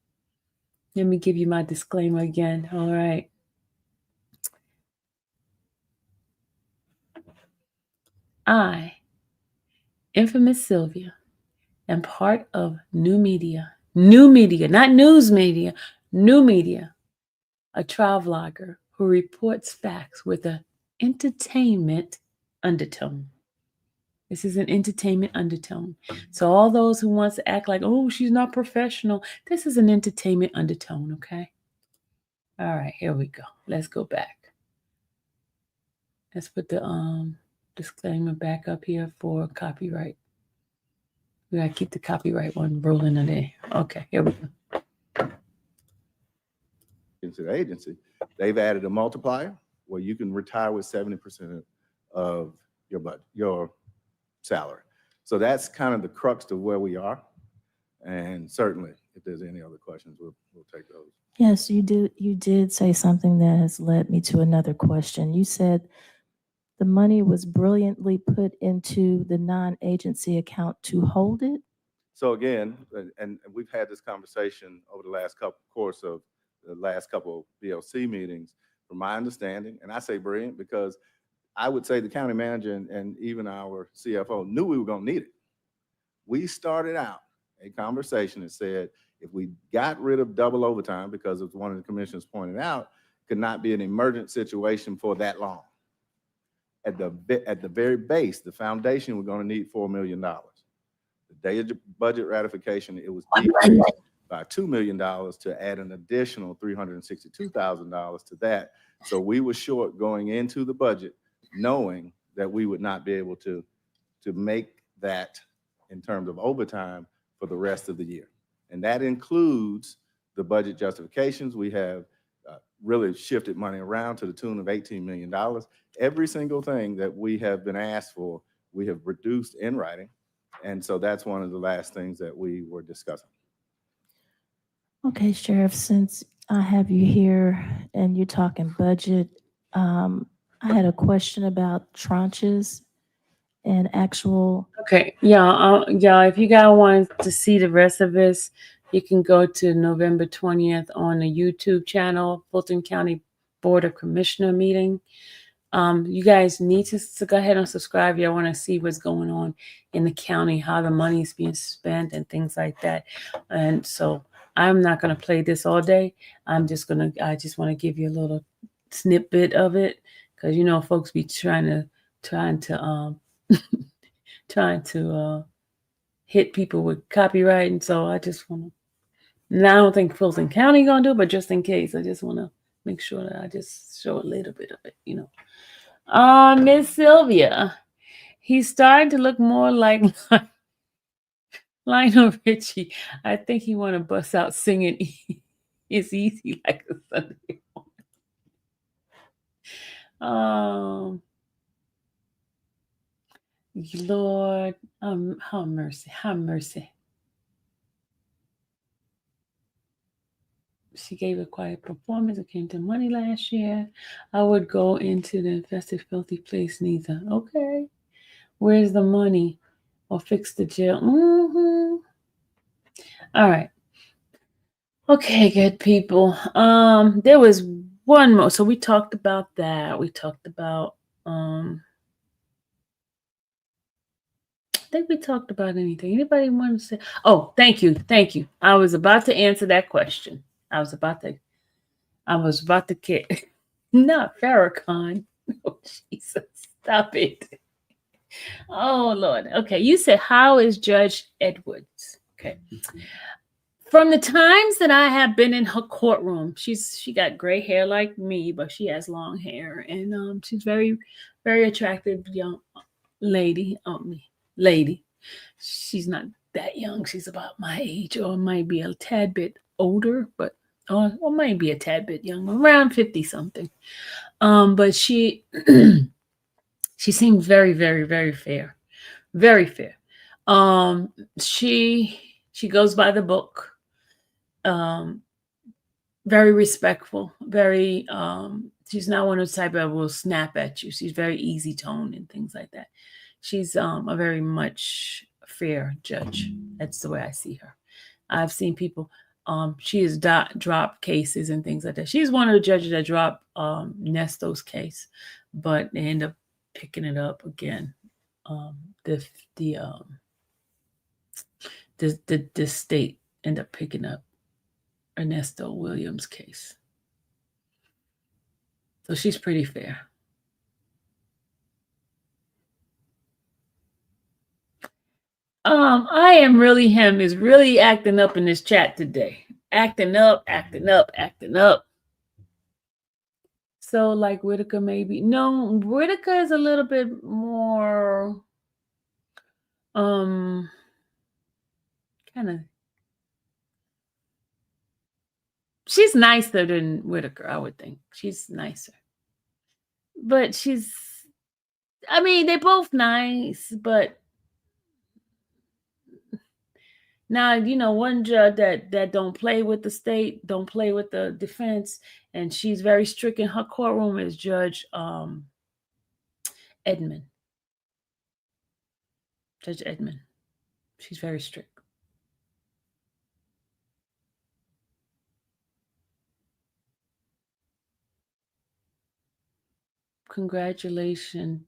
[SPEAKER 3] Let me give you my disclaimer again. All right. I, infamous Sylvia, am part of new media, not news media, new media, a trial vlogger who reports facts with an entertainment undertone. This is an entertainment undertone. So all those who wants to act like, oh, she's not professional, this is an entertainment undertone, okay? All right, here we go. Let's go back. Let's put the disclaimer back up here for copyright. We gotta keep the copyright one rolling today. Okay, here we go.
[SPEAKER 8] Into the agency, they've added a multiplier where you can retire with 70% of your budget, your salary. So that's kind of the crux of where we are. And certainly, if there's any other questions, we'll take those.
[SPEAKER 4] Yes, you did say something that has led me to another question. You said the money was brilliantly put into the non-agency account to hold it.
[SPEAKER 8] So again, and we've had this conversation over the last course of the last couple of BLC meetings. From my understanding, and I say brilliant because I would say the county manager and even our CFO knew we were going to need it. We started out a conversation that said if we got rid of double overtime, because as one of the commissioners pointed out, could not be an emergent situation for that long. At the very base, the foundation, we're going to need $4 million. The day of budget ratification, it was decreased by $2 million to add an additional $362,000 to that. So we were short going into the budget, knowing that we would not be able to make that in terms of overtime for the rest of the year. And that includes the budget justifications. We have really shifted money around to the tune of $18 million. Every single thing that we have been asked for, we have reduced in writing. And so that's one of the last things that we were discussing.
[SPEAKER 4] Okay, Sheriff, since I have you here and you're talking budget, I had a question about tranches and actual.
[SPEAKER 3] Okay, yeah, if you guys want to see the rest of this, you can go to November 20th on the YouTube channel, Fulton County Board of Commissioner meeting. You guys need to go ahead and subscribe. Y'all want to see what's going on in the county, how the money is being spent and things like that. And so I'm not going to play this all day. I just want to give you a little snippet of it, because you know folks be trying to hit people with copyright, and so I just want to. Now I don't think Fulton County gonna do it, but just in case, I just want to make sure that I just show a little bit of it, you know. Miss Sylvia, he's starting to look more like Lionel Richie. I think he want to bust out singing "It's Easy Like a Sunday Morning." Lord, have mercy, have mercy. She gave a quiet performance. It came to money last year. I would go into the infested, filthy place neither. Okay. Where's the money? Or fix the jail? All right. Okay, good people. There was one more. So we talked about that. We talked about I think we talked about anything. Anybody want to say? Oh, thank you. Thank you. I was about to answer that question. I was about to get not Farrakhan. Oh, Jesus, stop it. Oh, Lord. Okay, you said, how is Judge Edwards? Okay. From the times that I have been in her courtroom, she got gray hair like me, but she has long hair, and she's very, very attractive young lady. Lady. She's not that young. She's about my age, or might be a tad bit older, but or might be a tad bit young, around 50 something. But she she seemed very, very, very fair. Very fair. She goes by the book. Very respectful. Very she's not one of those type that will snap at you. She's very easy tone and things like that. She's a very much fair judge. That's the way I see her. I've seen people. She has dropped cases and things like that. She's one of the judges that dropped Nesto's case, but they end up picking it up again. The state end up picking up Ernesto Williams' case. So she's pretty fair. I am really him is really acting up in this chat today. Acting up. So like Whitaker maybe. No, Whitaker is a little bit more kind of. She's nicer than Whitaker, I would think. She's nicer. But they're both nice, but now, one judge that don't play with the state, don't play with the defense, and she's very strict in her courtroom is Judge Edmond. Judge Edmond. She's very strict. Congratulations,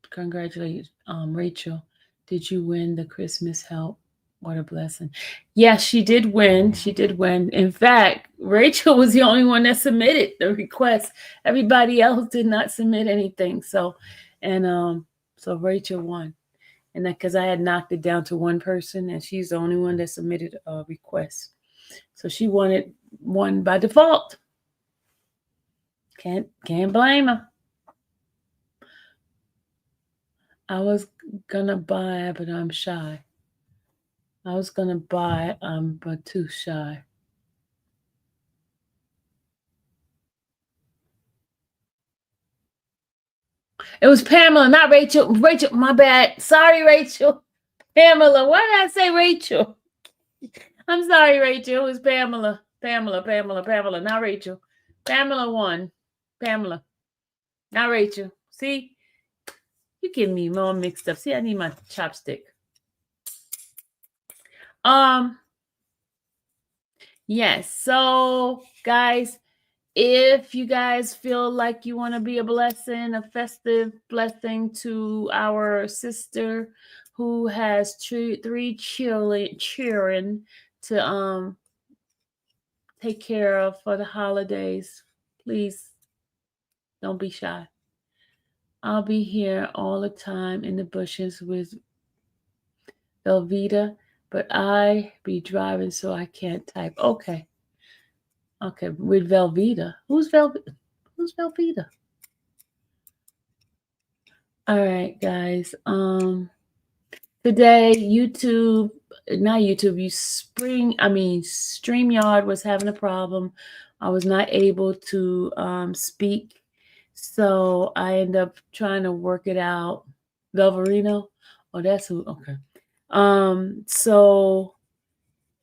[SPEAKER 3] Rachel. Did you win the Christmas help? What a blessing. Yes, she did win. In fact, Rachel was the only one that submitted the request. Everybody else did not submit anything. So Rachel won. And that because I had knocked it down to one person, and she's the only one that submitted a request. So she won by default. Can't blame her. I was gonna buy, but I'm shy. But too shy. It was Pamela, not Rachel. Rachel, my bad. Sorry, Rachel. Pamela. Why did I say Rachel? I'm sorry, Rachel. It was Pamela. Pamela, not Rachel. Pamela won. Pamela, not Rachel. See? You getting me more mixed up. See, I need my chopstick. Yes. So, guys, if you guys feel like you want to be a blessing, a festive blessing to our sister who has three children to take care of for the holidays, please don't be shy. I'll be here all the time in the bushes with Velveeta, but I be driving so I can't type. Okay, with Velveeta. Who's Velveeta? All right, guys. Today StreamYard was having a problem. I was not able to speak, so I ended up trying to work it out. Velverino, oh, that's who. Okay. So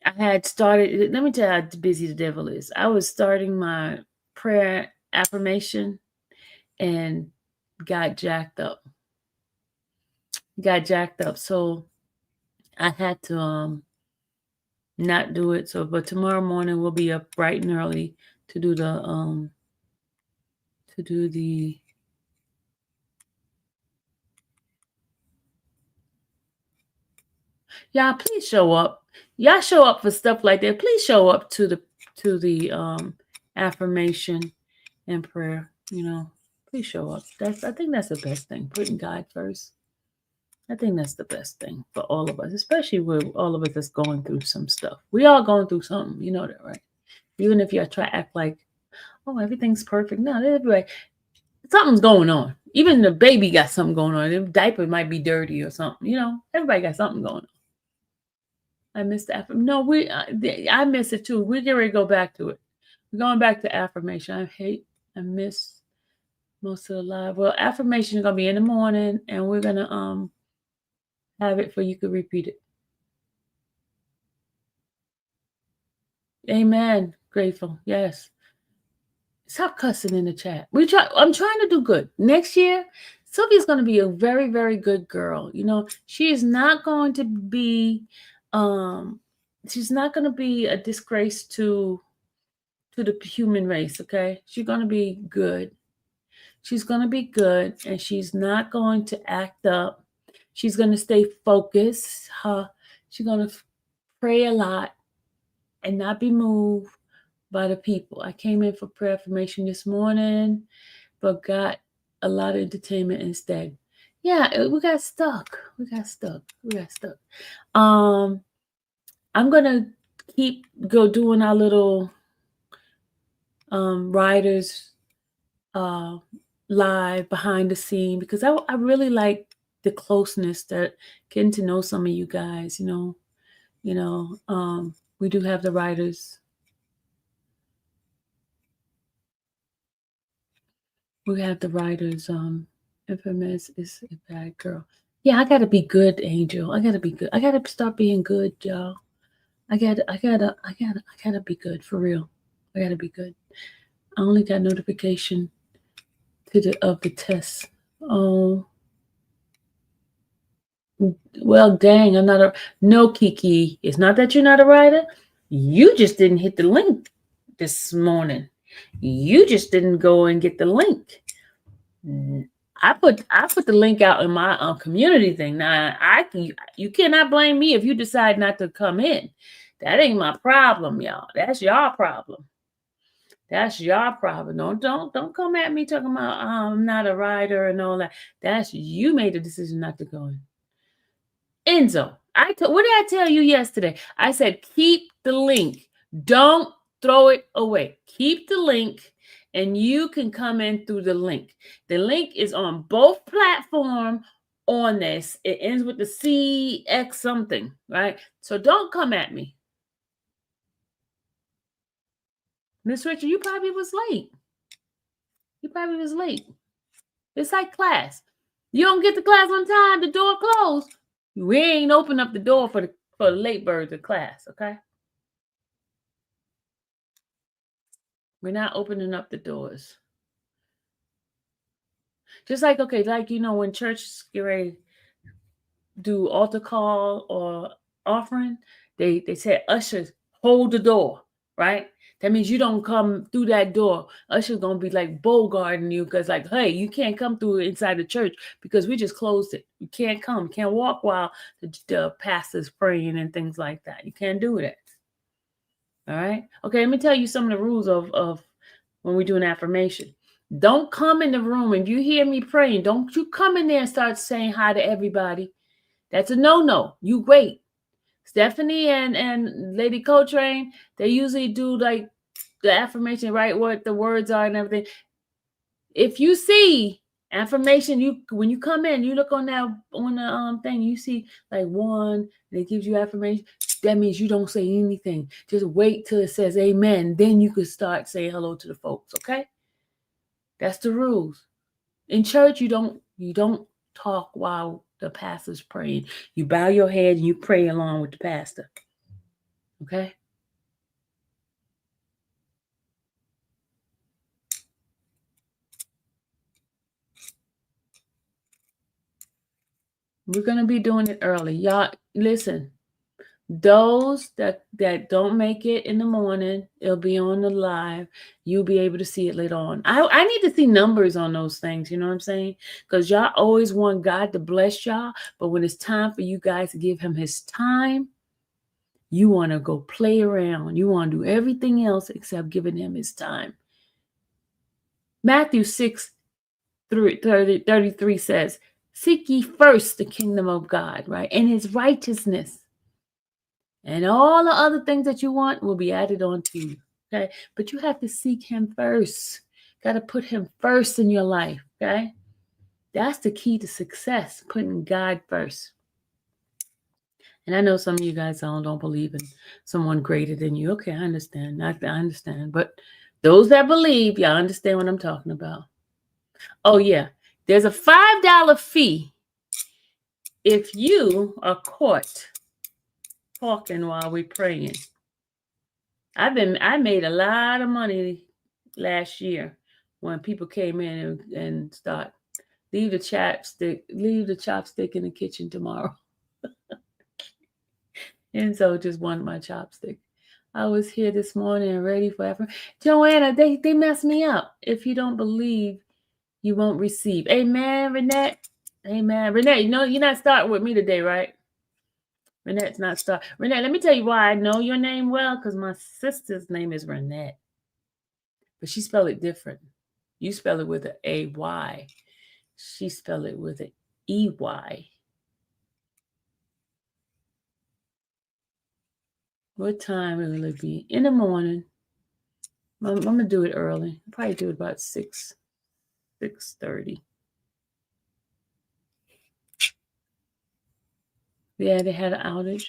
[SPEAKER 3] I had started. Let me tell you how busy the devil is. I was starting my prayer affirmation and got jacked up. So I had to not do it. So, but tomorrow morning we'll be up bright and early to do the y'all please show up. Y'all show up for stuff like that. Please show up to the affirmation and prayer. Please show up. I think that's the best thing. Putting God first. I think that's the best thing for all of us, especially with all of us that's going through some stuff. We all going through something. You know that, right? Even if you try to act like, oh, everything's perfect. No, everybody, something's going on. Even the baby got something going on. The diaper might be dirty or something. Everybody got something going on. I missed the affirmation. No, I miss it too. We're getting ready to go back to it. We're going back to affirmation. I miss most of the live. Well, affirmation is going to be in the morning, and we're going to have it for you could repeat it. Amen. Grateful. Yes. Stop cussing in the chat. I'm trying to do good. Next year, Sylvia's going to be a very, very good girl. She is not going to be she's not going to be a disgrace to the human race, okay? She's going to be good. She's going to be good, and she's not going to act up. She's going to stay focused. She's going to pray a lot and not be moved by the people. I came in for prayer affirmation this morning, but got a lot of entertainment instead. Yeah, we got stuck. I'm going to go doing our little writers live behind the scene, because I really like the closeness, that getting to know some of you guys. We do have the writers. We have the writers. Infamous is a bad girl. Yeah, I gotta be good, Angel. I gotta be good. I gotta start being good, y'all. I gotta be good for real. I gotta be good. I only got notification of the test. Oh. Well, dang, no, Kiki. It's not that you're not a writer. You just didn't hit the link this morning. You just didn't go and get the link. I put the link out in my community thing. Now, you cannot blame me if you decide not to come in. That ain't my problem, y'all. That's your problem. Don't come at me talking about I'm not a writer and all that. You made the decision not to go in. Enzo, what did I tell you yesterday? I said, keep the link. Don't throw it away. Keep the link, and you can come in through the link. The link is on both platforms on this. It ends with the CX something, right? So don't come at me. Miss Richard, you probably was late. It's like class. You don't get to class on time, the door closed. We ain't open up the door for the late birds of class, okay? We're not opening up the doors. Just like, okay, when church get ready do altar call or offering, they say ushers hold the door, right? That means you don't come through that door. Usher's going to be like bogarting you because like, hey, you can't come through inside the church because we just closed it. You can't come. You can't walk while the pastor's praying and things like that. You can't do that. All right? Okay, let me tell you some of the rules of when we do an affirmation. Don't come in the room. If you hear me praying, don't you come in there and start saying hi to everybody. That's a no-no. You wait. Stephanie and Lady Coltrane, they usually do like the affirmation, right? What the words are and everything. If you see affirmation, when you come in, you look on the thing, you see like 1, and it gives you affirmation. That means you don't say anything. Just wait till it says amen. Then you can start saying hello to the folks. Okay? That's the rules. In church, you don't talk while the pastor's praying. You bow your head and you pray along with the pastor. Okay? We're going to be doing it early. Y'all, listen. Those that don't make it in the morning, it'll be on the live. You'll be able to see it later on. I need to see numbers on those things. You know what I'm saying? Because y'all always want God to bless y'all. But when it's time for you guys to give him his time, you want to go play around. You want to do everything else except giving him his time. Matthew 6:33 says, seek ye first the kingdom of God, right? And his righteousness. And all the other things that you want will be added on to you. Okay. But you have to seek him first. Got to put him first in your life. Okay. That's the key to success, putting God first. And I know some of you guys don't believe in someone greater than you. Okay, I understand. I understand. But those that believe, y'all understand what I'm talking about. Oh, yeah. There's a $5 fee if you are caught talking while we're praying. I made a lot of money last year when people came in and start leave the chopstick in the kitchen tomorrow. And so just wanted my chopstick. I was here this morning and ready for effort. Joanna, they messed me up. If you don't believe, you won't receive. Amen, Renette. Amen. Renette, you're not starting with me today, right? Renette's not starting. Renette, let me tell you why I know your name well, because my sister's name is Renette. But she spelled it different. You spell it with an A-Y. She spelled it with an E-Y. What time will it be? In the morning. I'm going to do it early. I'll probably do it about 6:30. Yeah, they had an outage.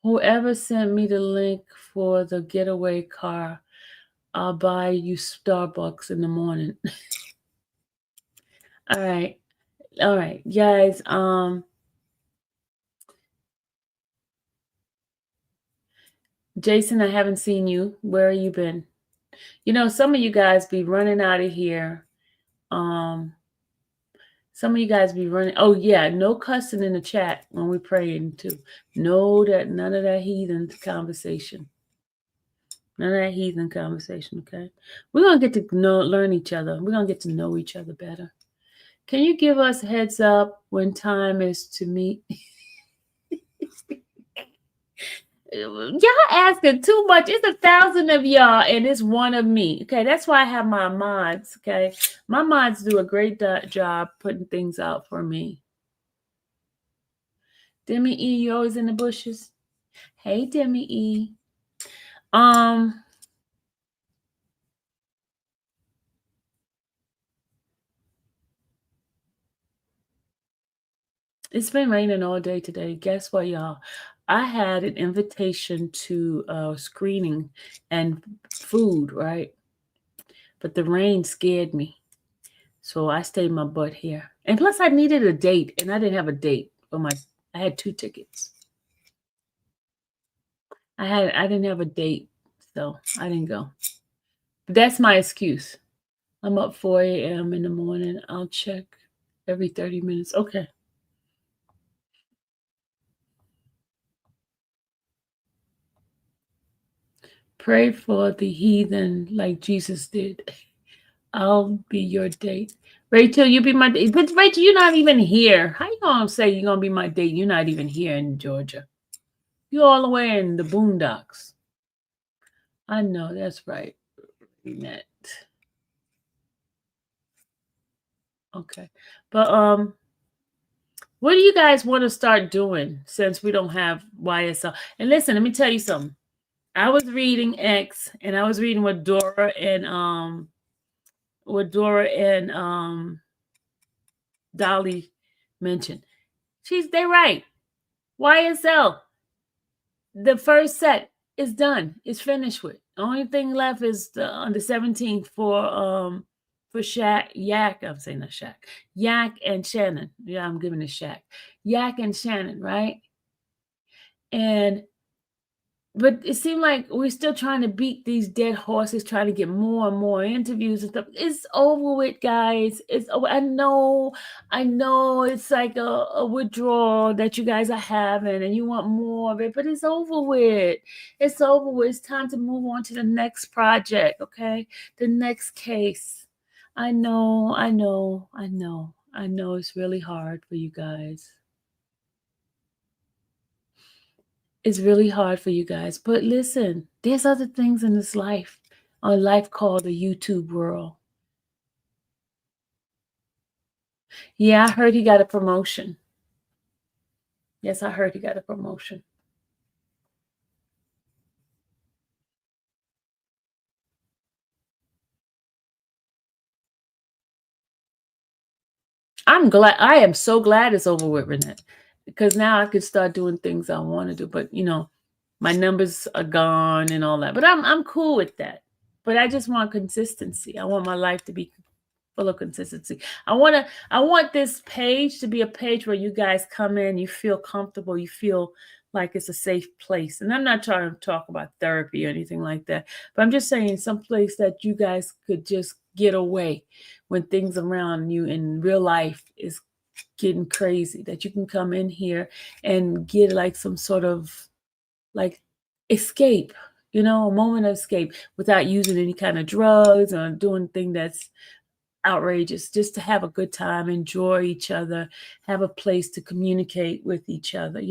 [SPEAKER 3] Whoever sent me the link for the getaway car, I'll buy you Starbucks in the morning. All right, guys. Jason, I haven't seen you. Where have you been? Some of you guys be running out of here. Some of you guys be running. Oh yeah, no cussing in the chat when we're praying too. None of that heathen conversation. None of that heathen conversation. Okay, we're gonna get to learn each other. We're gonna get to know each other better. Can you give us a heads up when time is to meet? Y'all asking too much. It's 1,000 of y'all and it's one of me. Okay, that's why I have my mods. Okay, my mods do a great job putting things out for me. Demi E, you always in the bushes. Hey, Demi E. It's been raining all day today. Guess what, y'all? I had an invitation to a screening and food, right? But the rain scared me. So I stayed my butt here. And plus I needed a date and I didn't have a date for I had 2 tickets. I didn't have a date, so I didn't go. But that's my excuse. I'm up 4 a.m. in the morning. I'll check every 30 minutes. Okay. Pray for the heathen like Jesus did. I'll be your date. Rachel, you be my date. But Rachel, you're not even here. How you gonna say you're gonna be my date? You're not even here in Georgia. You're all the way in the boondocks. I know, that's right. We met. Okay. But what do you guys want to start doing since we don't have YSL? And listen, let me tell you something. I was reading X and I was reading what Dora and Dolly mentioned. They're right. YSL, the first set is done. It's finished with. The only thing left is on the 17th for Yak. I'm saying not Shaq. Yak and Shannon. Yeah, I'm giving it Shaq. Yak and Shannon, right? But it seemed like we're still trying to beat these dead horses, trying to get more and more interviews and stuff. It's over with, guys. It's over. I know it's like a withdrawal that you guys are having and you want more of it, but it's over with. It's over with. It's time to move on to the next project, okay? The next case. I know it's really hard for you guys. It's really hard for you guys. But listen, there's other things in this life, a life called the YouTube world. Yeah, I heard he got a promotion. Yes, I heard he got a promotion. I am so glad it's over with, Renette, because now I could start doing things I want to do. But my numbers are gone and all that. But I'm cool with that. But I just want consistency. I want my life to be full of consistency. I want this page to be a page where you guys come in, you feel comfortable, you feel like it's a safe place. And I'm not trying to talk about therapy or anything like that, but I'm just saying some place that you guys could just get away when things around you in real life is getting crazy, that you can come in here and get like some sort of like escape, a moment of escape without using any kind of drugs or doing thing that's outrageous, just to have a good time, enjoy each other, have a place to communicate with each other.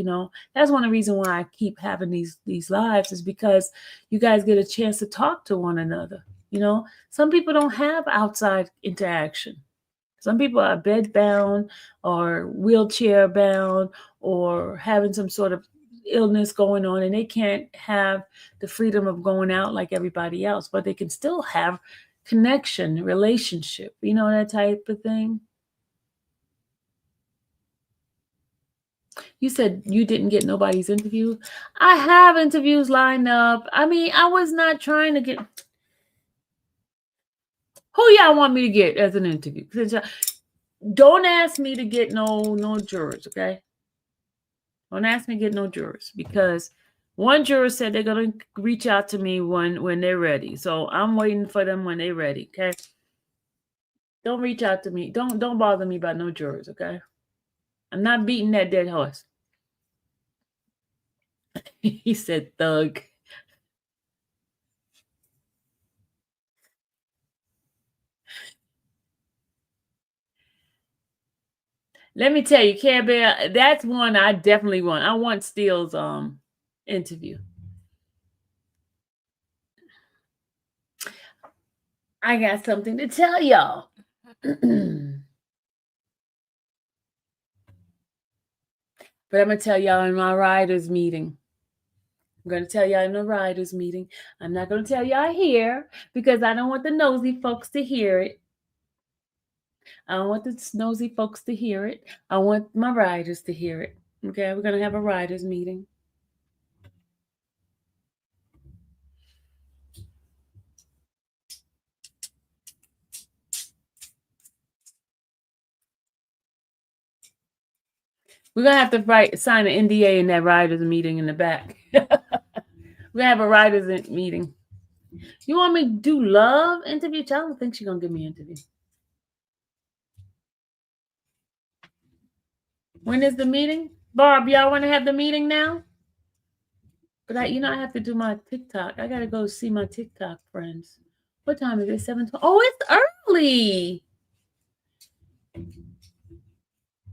[SPEAKER 3] That's one of the reasons why I keep having these lives, is because you guys get a chance to talk to one another. Some people don't have outside interaction. Some people are bed bound or wheelchair bound or having some sort of illness going on, and they can't have the freedom of going out like everybody else, but they can still have connection, relationship, that type of thing. You said you didn't get nobody's interview. I have interviews lined up. I mean, I was not trying to get. Who y'all want me to get as an interview? Don't ask me to get no jurors, okay? Don't ask me to get no jurors, because one juror said they're gonna reach out to me when they're ready. So I'm waiting for them when they're ready, okay? Don't reach out to me. Don't bother me about no jurors, okay? I'm not beating that dead horse. He said thug. Let me tell you, Care Bear, that's one I definitely want. I want Steele's interview. I got something to tell y'all. But I'm going to tell y'all in my writers' meeting. I'm going to tell y'all in the writers' meeting. I'm not going to tell y'all here because I don't want the nosy folks to hear it. I don't want the nosy folks to hear it. I want my writers to hear it. Okay, we're going to have a writers' meeting. We're going to have to sign an NDA in that writers' meeting in the back. We're going to have a writers' meeting. You want me to do love interview? I don't think she's going to give me an interview. When is the meeting? Barb, y'all want to have the meeting now? But I have to do my TikTok. I gotta go see my TikTok friends. What time is it? 7:20. Oh, it's early.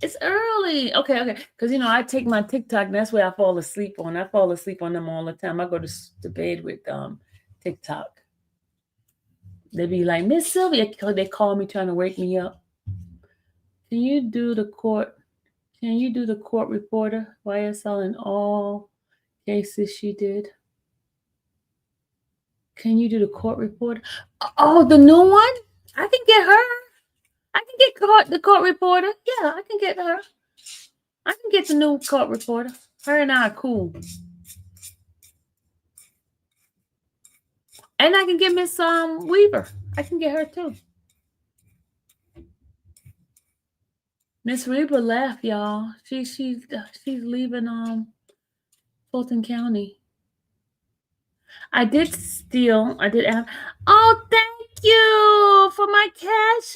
[SPEAKER 3] It's early. Okay. Because I take my TikTok, and that's where I fall asleep on. I fall asleep on them all the time. I go to bed with TikTok. They be like, Miss Sylvia, they call me trying to wake me up. Can you do the court reporter? YSL in all cases she did. Can you do the court reporter? Oh, the new one? I can get her. I can get the court reporter. Yeah, I can get her. I can get the new court reporter. Her and I are cool. And I can get Miss Weaver. I can get her too. Miss Weaver left, y'all. She's leaving Fulton County. I did have. Oh, thank you for my Cash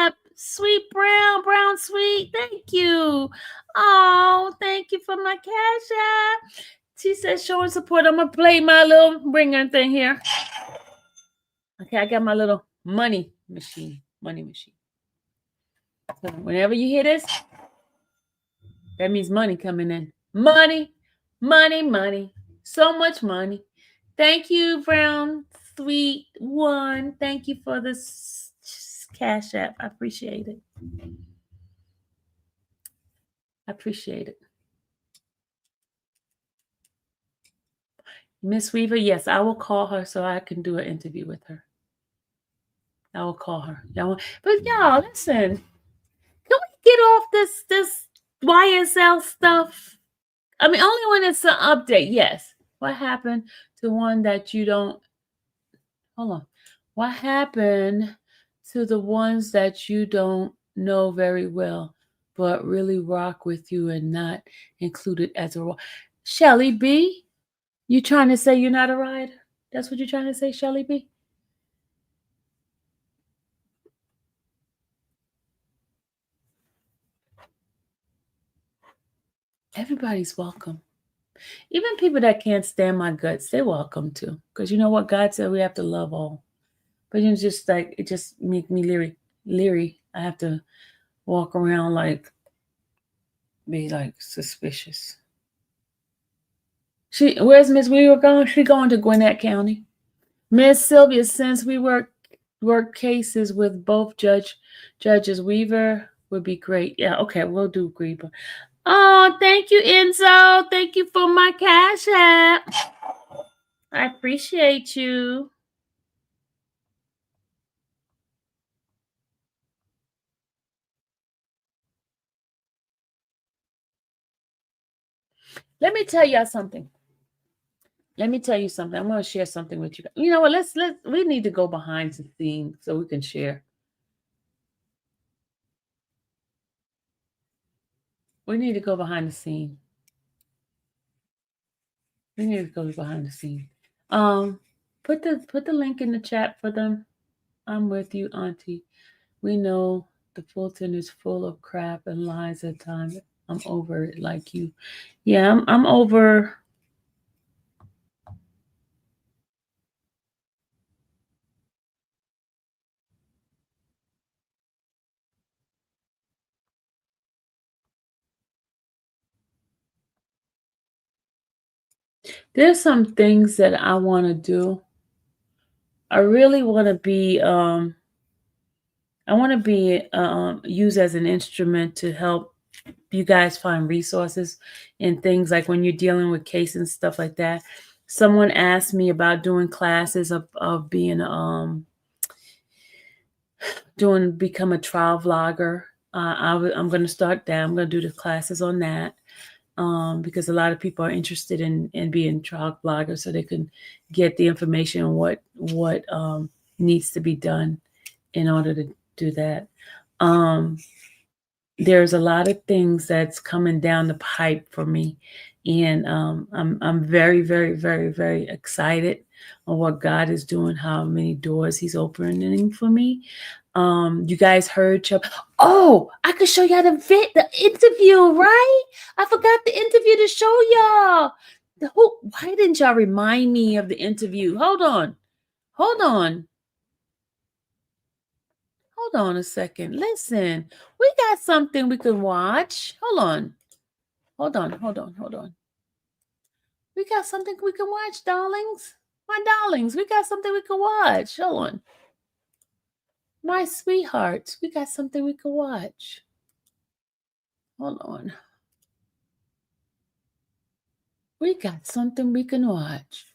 [SPEAKER 3] App. Sweet brown sweet. Thank you. Oh, thank you for my Cash App. She said showing support. I'm going to play my little ringer thing here. Okay, I got my little money machine. So whenever you hear this, that means money coming in. Money. So much money. Thank you, Brown Sweet One. Thank you for this Cash App. I appreciate it. Miss Weaver, yes, I will call her so I can do an interview with her. I will call her. But y'all, listen. Can we get off this YSL stuff? I mean, only when it's an update, yes. What happened to one that you don't... Hold on. What happened to the ones that you don't know very well, but really rock with you and not included as a... Shelly B, you trying to say you're not a rider? That's what you're trying to say, Shelly B? Everybody's welcome. Even people that can't stand my guts, they're welcome too. Because you know what? God said we have to love all. But it just make me leery. I have to walk around be suspicious. Where's Miss Weaver going? She going to Gwinnett County. Miss Sylvia, since we work cases with both judges, Weaver would be great. Yeah, okay, we'll do Weaver. Oh, thank you, Enzo. Thank you for my Cash App. I appreciate you. Let me tell y'all something. I'm going to share something with you. You know what? We need to go behind the scenes so we can share. We need to go behind the scene. Put the link in the chat for them. I'm with you, Auntie. We know the Fulton is full of crap and lies at times. I'm over it like you. Yeah, I'm over. There's some things that I want to do. I really want to be used as an instrument to help you guys find resources and things like when you're dealing with cases and stuff like that. Someone asked me about doing classes of being become a trial vlogger. I'm going to start that. I'm going to do the classes on that. Because a lot of people are interested in being trial bloggers, so they can get the information on what needs to be done in order to do that. There's a lot of things that's coming down the pipe for me, and I'm very, very, very, very excited on what God is doing, how many doors He's opening for me. You guys heard Chubb. Oh, I could show y'all the interview, right? I forgot the interview to show y'all. Why didn't y'all remind me of the interview? Hold on. Hold on a second. Listen, we got something we can watch. Hold on. We got something we can watch, darlings. My darlings, we got something we can watch. Hold on. My sweethearts, we got something we can watch. Hold on. We got something we can watch.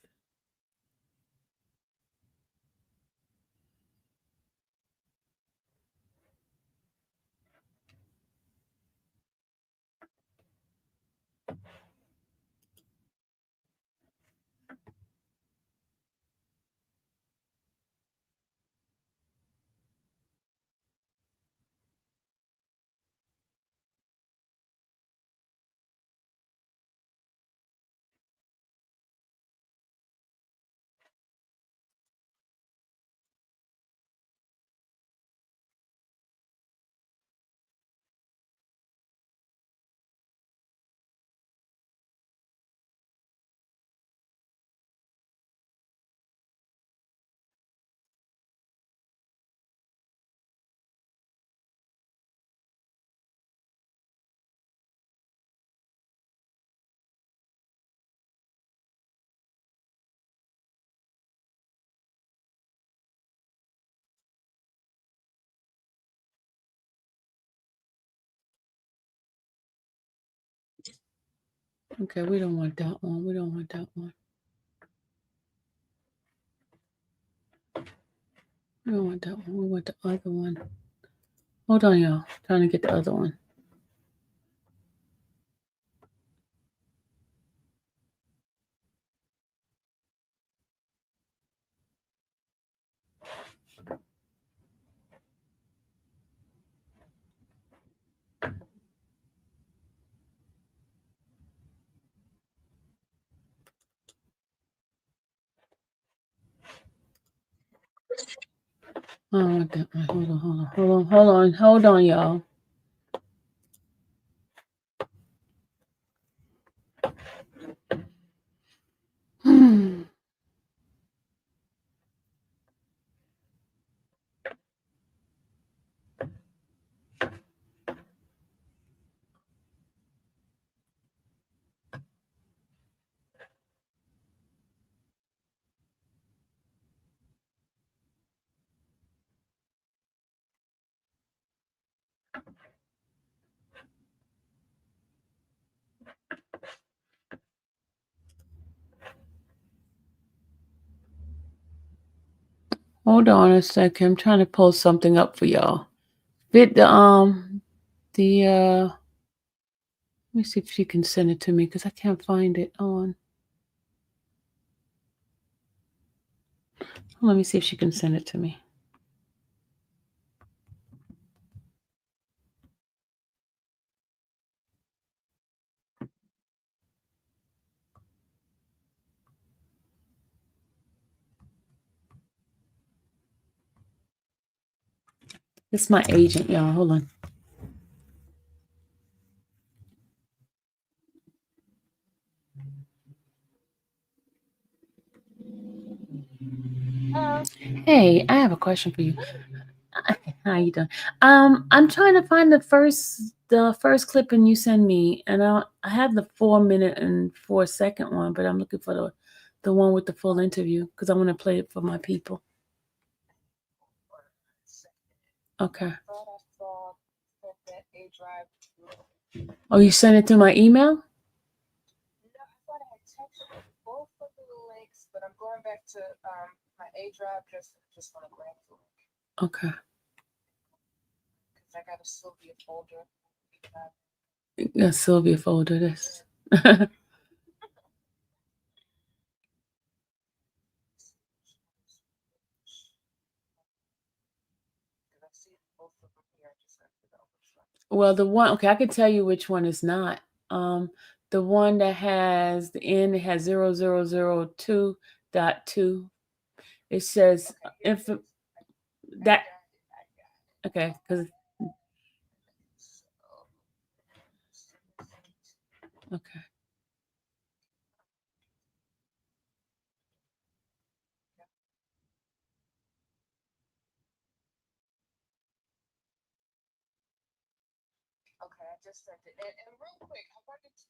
[SPEAKER 3] Okay, we don't want that one. We don't want that one. We don't want that one. We want the other one. Hold on, y'all. Trying to get the other one. I don't want that one. Hold on, y'all. Hold on a second. I'm trying to pull something up for y'all. Let me see if she can send it to me because I can't find it on. Let me see if she can send it to me. It's my agent, y'all. Hold on. Hey, I have a question for you. How you doing? I'm trying to find the first clipping you send me, and I have the 4 minute and 4 second one, but I'm looking for the one with the full interview because I want to play it for my people. Okay. Oh, you sent it to my email?
[SPEAKER 4] Both of the links, but I'm going back to my A drive just want to grab the link
[SPEAKER 3] Okay.
[SPEAKER 4] because I got a Sylvia folder.
[SPEAKER 3] Yeah, Sylvia folder this. Well, the one, okay, I can tell you which one is not. The one that has the end, it has 0002.2. It says that, okay, because, okay.
[SPEAKER 9] Okay, I just sent it. And real quick, I wanted to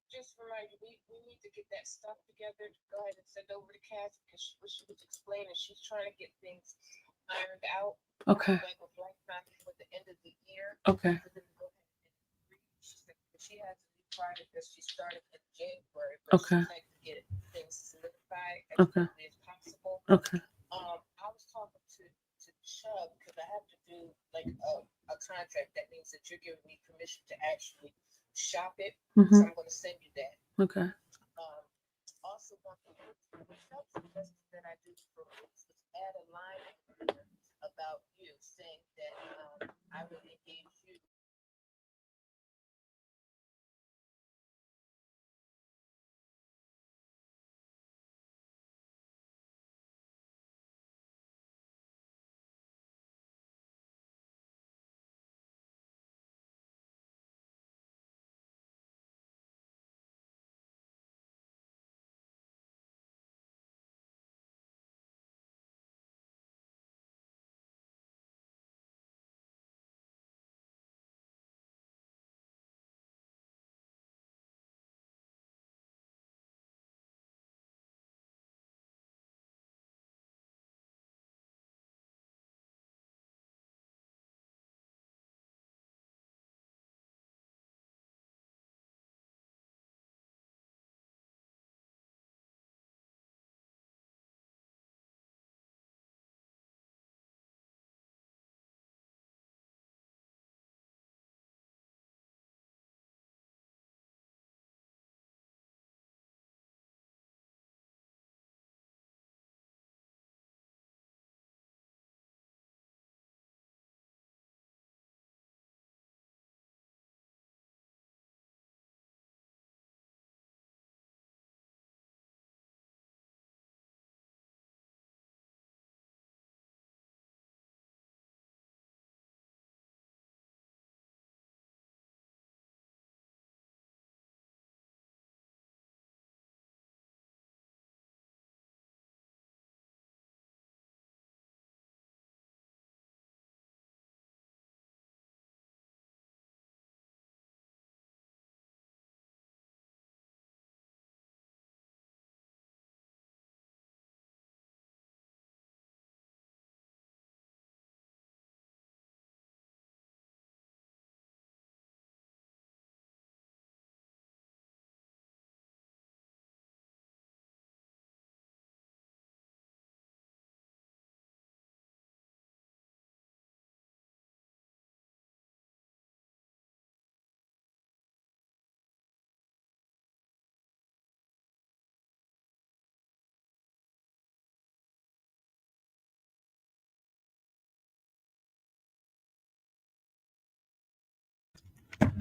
[SPEAKER 9] just remind you, we need to get that stuff together to go ahead and send over to Cass because what she was explaining, she's trying to get things ironed out.
[SPEAKER 3] Okay.
[SPEAKER 9] Like with Black Friday for the end of the year.
[SPEAKER 3] Okay.
[SPEAKER 9] So then go ahead and read. She has a new project that she started in January, but
[SPEAKER 3] Okay.
[SPEAKER 9] she'd like to get things solidified as
[SPEAKER 3] Okay.
[SPEAKER 9] quickly as possible.
[SPEAKER 3] Okay.
[SPEAKER 9] I was talking to Chubb because I have to do like a contract that means that you're giving me permission to actually shop it. So
[SPEAKER 3] Mm-hmm.
[SPEAKER 9] I'm going to send you that.
[SPEAKER 3] Okay.
[SPEAKER 9] Also, want to Chubb suggested that I do for Roots is add a line about you saying that I would engage you.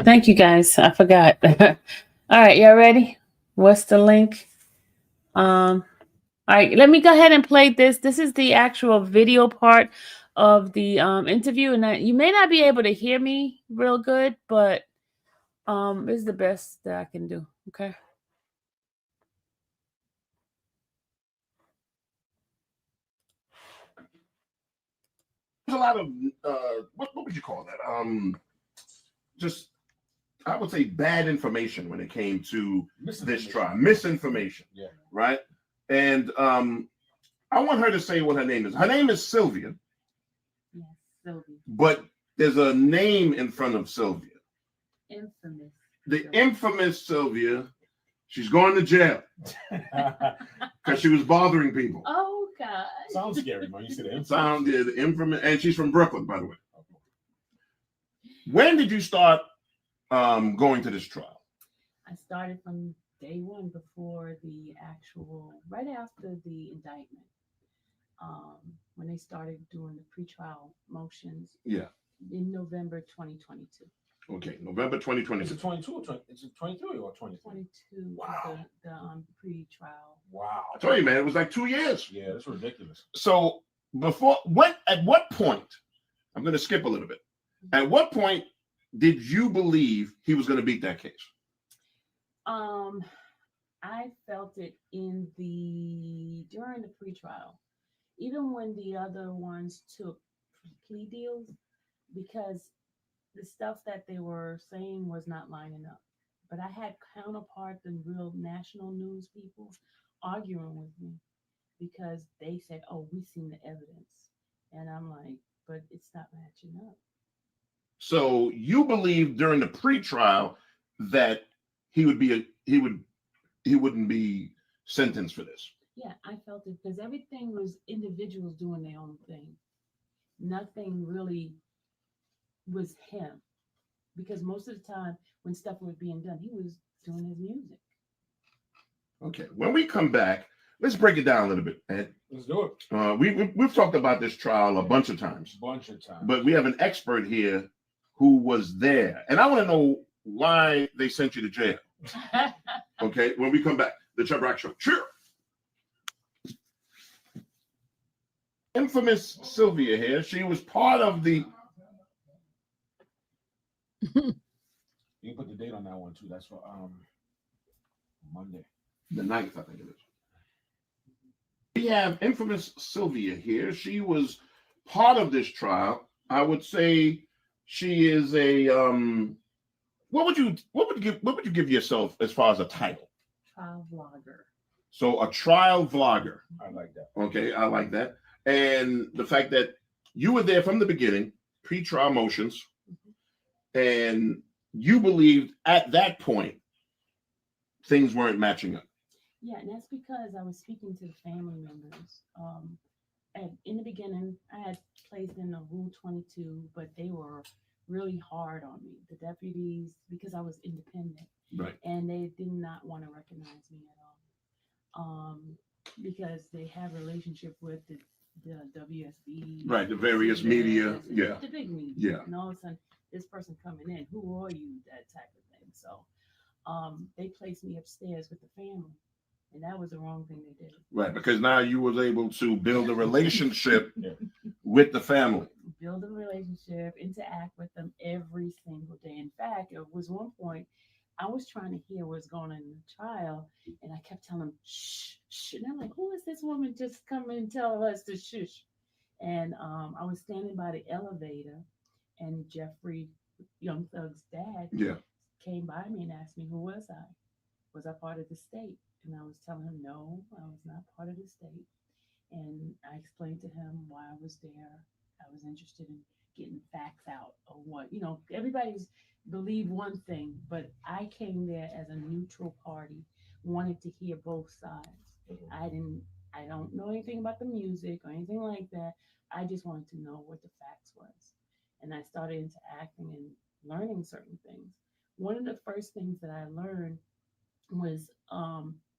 [SPEAKER 3] Thank you guys. I forgot. All right, y'all ready? What's the link? All right, let me go ahead and play this. This is the actual video part of the interview, and you may not be able to hear me real good, but this is the best that I can do. Okay.
[SPEAKER 10] There's a lot of what would you call that? Just I would say bad information when it came to this trial. Misinformation. Yeah. Right. And I want her to say what her name is. Her name is Sylvia.
[SPEAKER 3] Yes, Sylvia.
[SPEAKER 10] But there's a name in front of Sylvia.
[SPEAKER 3] Infamous.
[SPEAKER 10] The infamous Sylvia. She's going to jail because she was bothering people.
[SPEAKER 3] Oh God.
[SPEAKER 11] Sounds scary, man. You said infamous.
[SPEAKER 10] The infamous, and she's from Brooklyn, by the way. When did you start going to this trial?
[SPEAKER 3] I started from day one before the actual, right after the indictment. When they started doing the pretrial motions.
[SPEAKER 10] Yeah.
[SPEAKER 3] In November 2022.
[SPEAKER 10] Okay, November 2022.
[SPEAKER 11] Is it 22 or 20? Is it 23 or 23?
[SPEAKER 3] 22.
[SPEAKER 10] Wow.
[SPEAKER 3] The pre-trial.
[SPEAKER 11] Wow.
[SPEAKER 10] I told you, man, it was like 2 years.
[SPEAKER 11] Yeah, that's ridiculous.
[SPEAKER 10] So at what point, I'm going to skip a little bit. At what point did you believe he was going to beat that case?
[SPEAKER 3] I felt it during the pretrial, even when the other ones took plea deals, because the stuff that they were saying was not lining up. But I had counterparts and real national news people arguing with me because they said, "Oh, we've seen the evidence," and I'm like, "But it's not matching up."
[SPEAKER 10] So you believe during the pre-trial that he wouldn't be sentenced for this?
[SPEAKER 3] Yeah, I felt it because everything was individuals doing their own thing. Nothing really was him because most of the time when stuff was being done, he was doing his music.
[SPEAKER 10] Okay. When we come back, let's break it down a little bit, Ed.
[SPEAKER 11] Let's do it.
[SPEAKER 10] We've talked about this trial a bunch of times, but we have an expert here who was there, and I want to know why they sent you to jail. Okay. When we come back, the Chubb Rock Show. Cheer. Infamous Sylvia here. She was part of the.
[SPEAKER 11] You can put the date on that one too. That's for Monday.
[SPEAKER 10] The 9th, I think it is. We have infamous Sylvia here. She was part of this trial. I would say she is a what would you give yourself as far as a title?
[SPEAKER 3] Trial vlogger.
[SPEAKER 10] So a trial vlogger.
[SPEAKER 11] I like that.
[SPEAKER 10] Okay, I like that. And the fact that you were there from the beginning, pre-trial motions, and you believed at that point things weren't matching up.
[SPEAKER 3] Yeah, and that's because I was speaking to the family members. In the beginning, I had placed in a Rule 22, but they were really hard on me. The deputies, because I was independent,
[SPEAKER 10] Right.
[SPEAKER 3] and they did not want to recognize me at all, because they have a relationship with the WSB,
[SPEAKER 10] Right, the various media,
[SPEAKER 3] CBS,
[SPEAKER 10] yeah.
[SPEAKER 3] the big media,
[SPEAKER 10] Yeah.
[SPEAKER 3] and all of a sudden, this person coming in, who are you? That type of thing. So, they placed me upstairs with the family. And that was the wrong thing they did.
[SPEAKER 10] Right, because now you was able to build a relationship
[SPEAKER 11] Yeah.
[SPEAKER 10] with the family.
[SPEAKER 3] Build a relationship, interact with them every single day. In fact, it was one point I was trying to hear what's going on in the trial, and I kept telling them, shh, shh. And I'm like, who is this woman just coming and telling us to shush? And I was standing by the elevator, and Jeffrey, Young Thug's dad,
[SPEAKER 10] Yeah.
[SPEAKER 3] came by me and asked me, who was I? Was I part of the state? And I was telling him, no, I was not part of the state. And I explained to him why I was there. I was interested in getting facts out of what, everybody's believe one thing, but I came there as a neutral party, wanted to hear both sides. I don't know anything about the music or anything like that. I just wanted to know what the facts was. And I started interacting and learning certain things. One of the first things that I learned was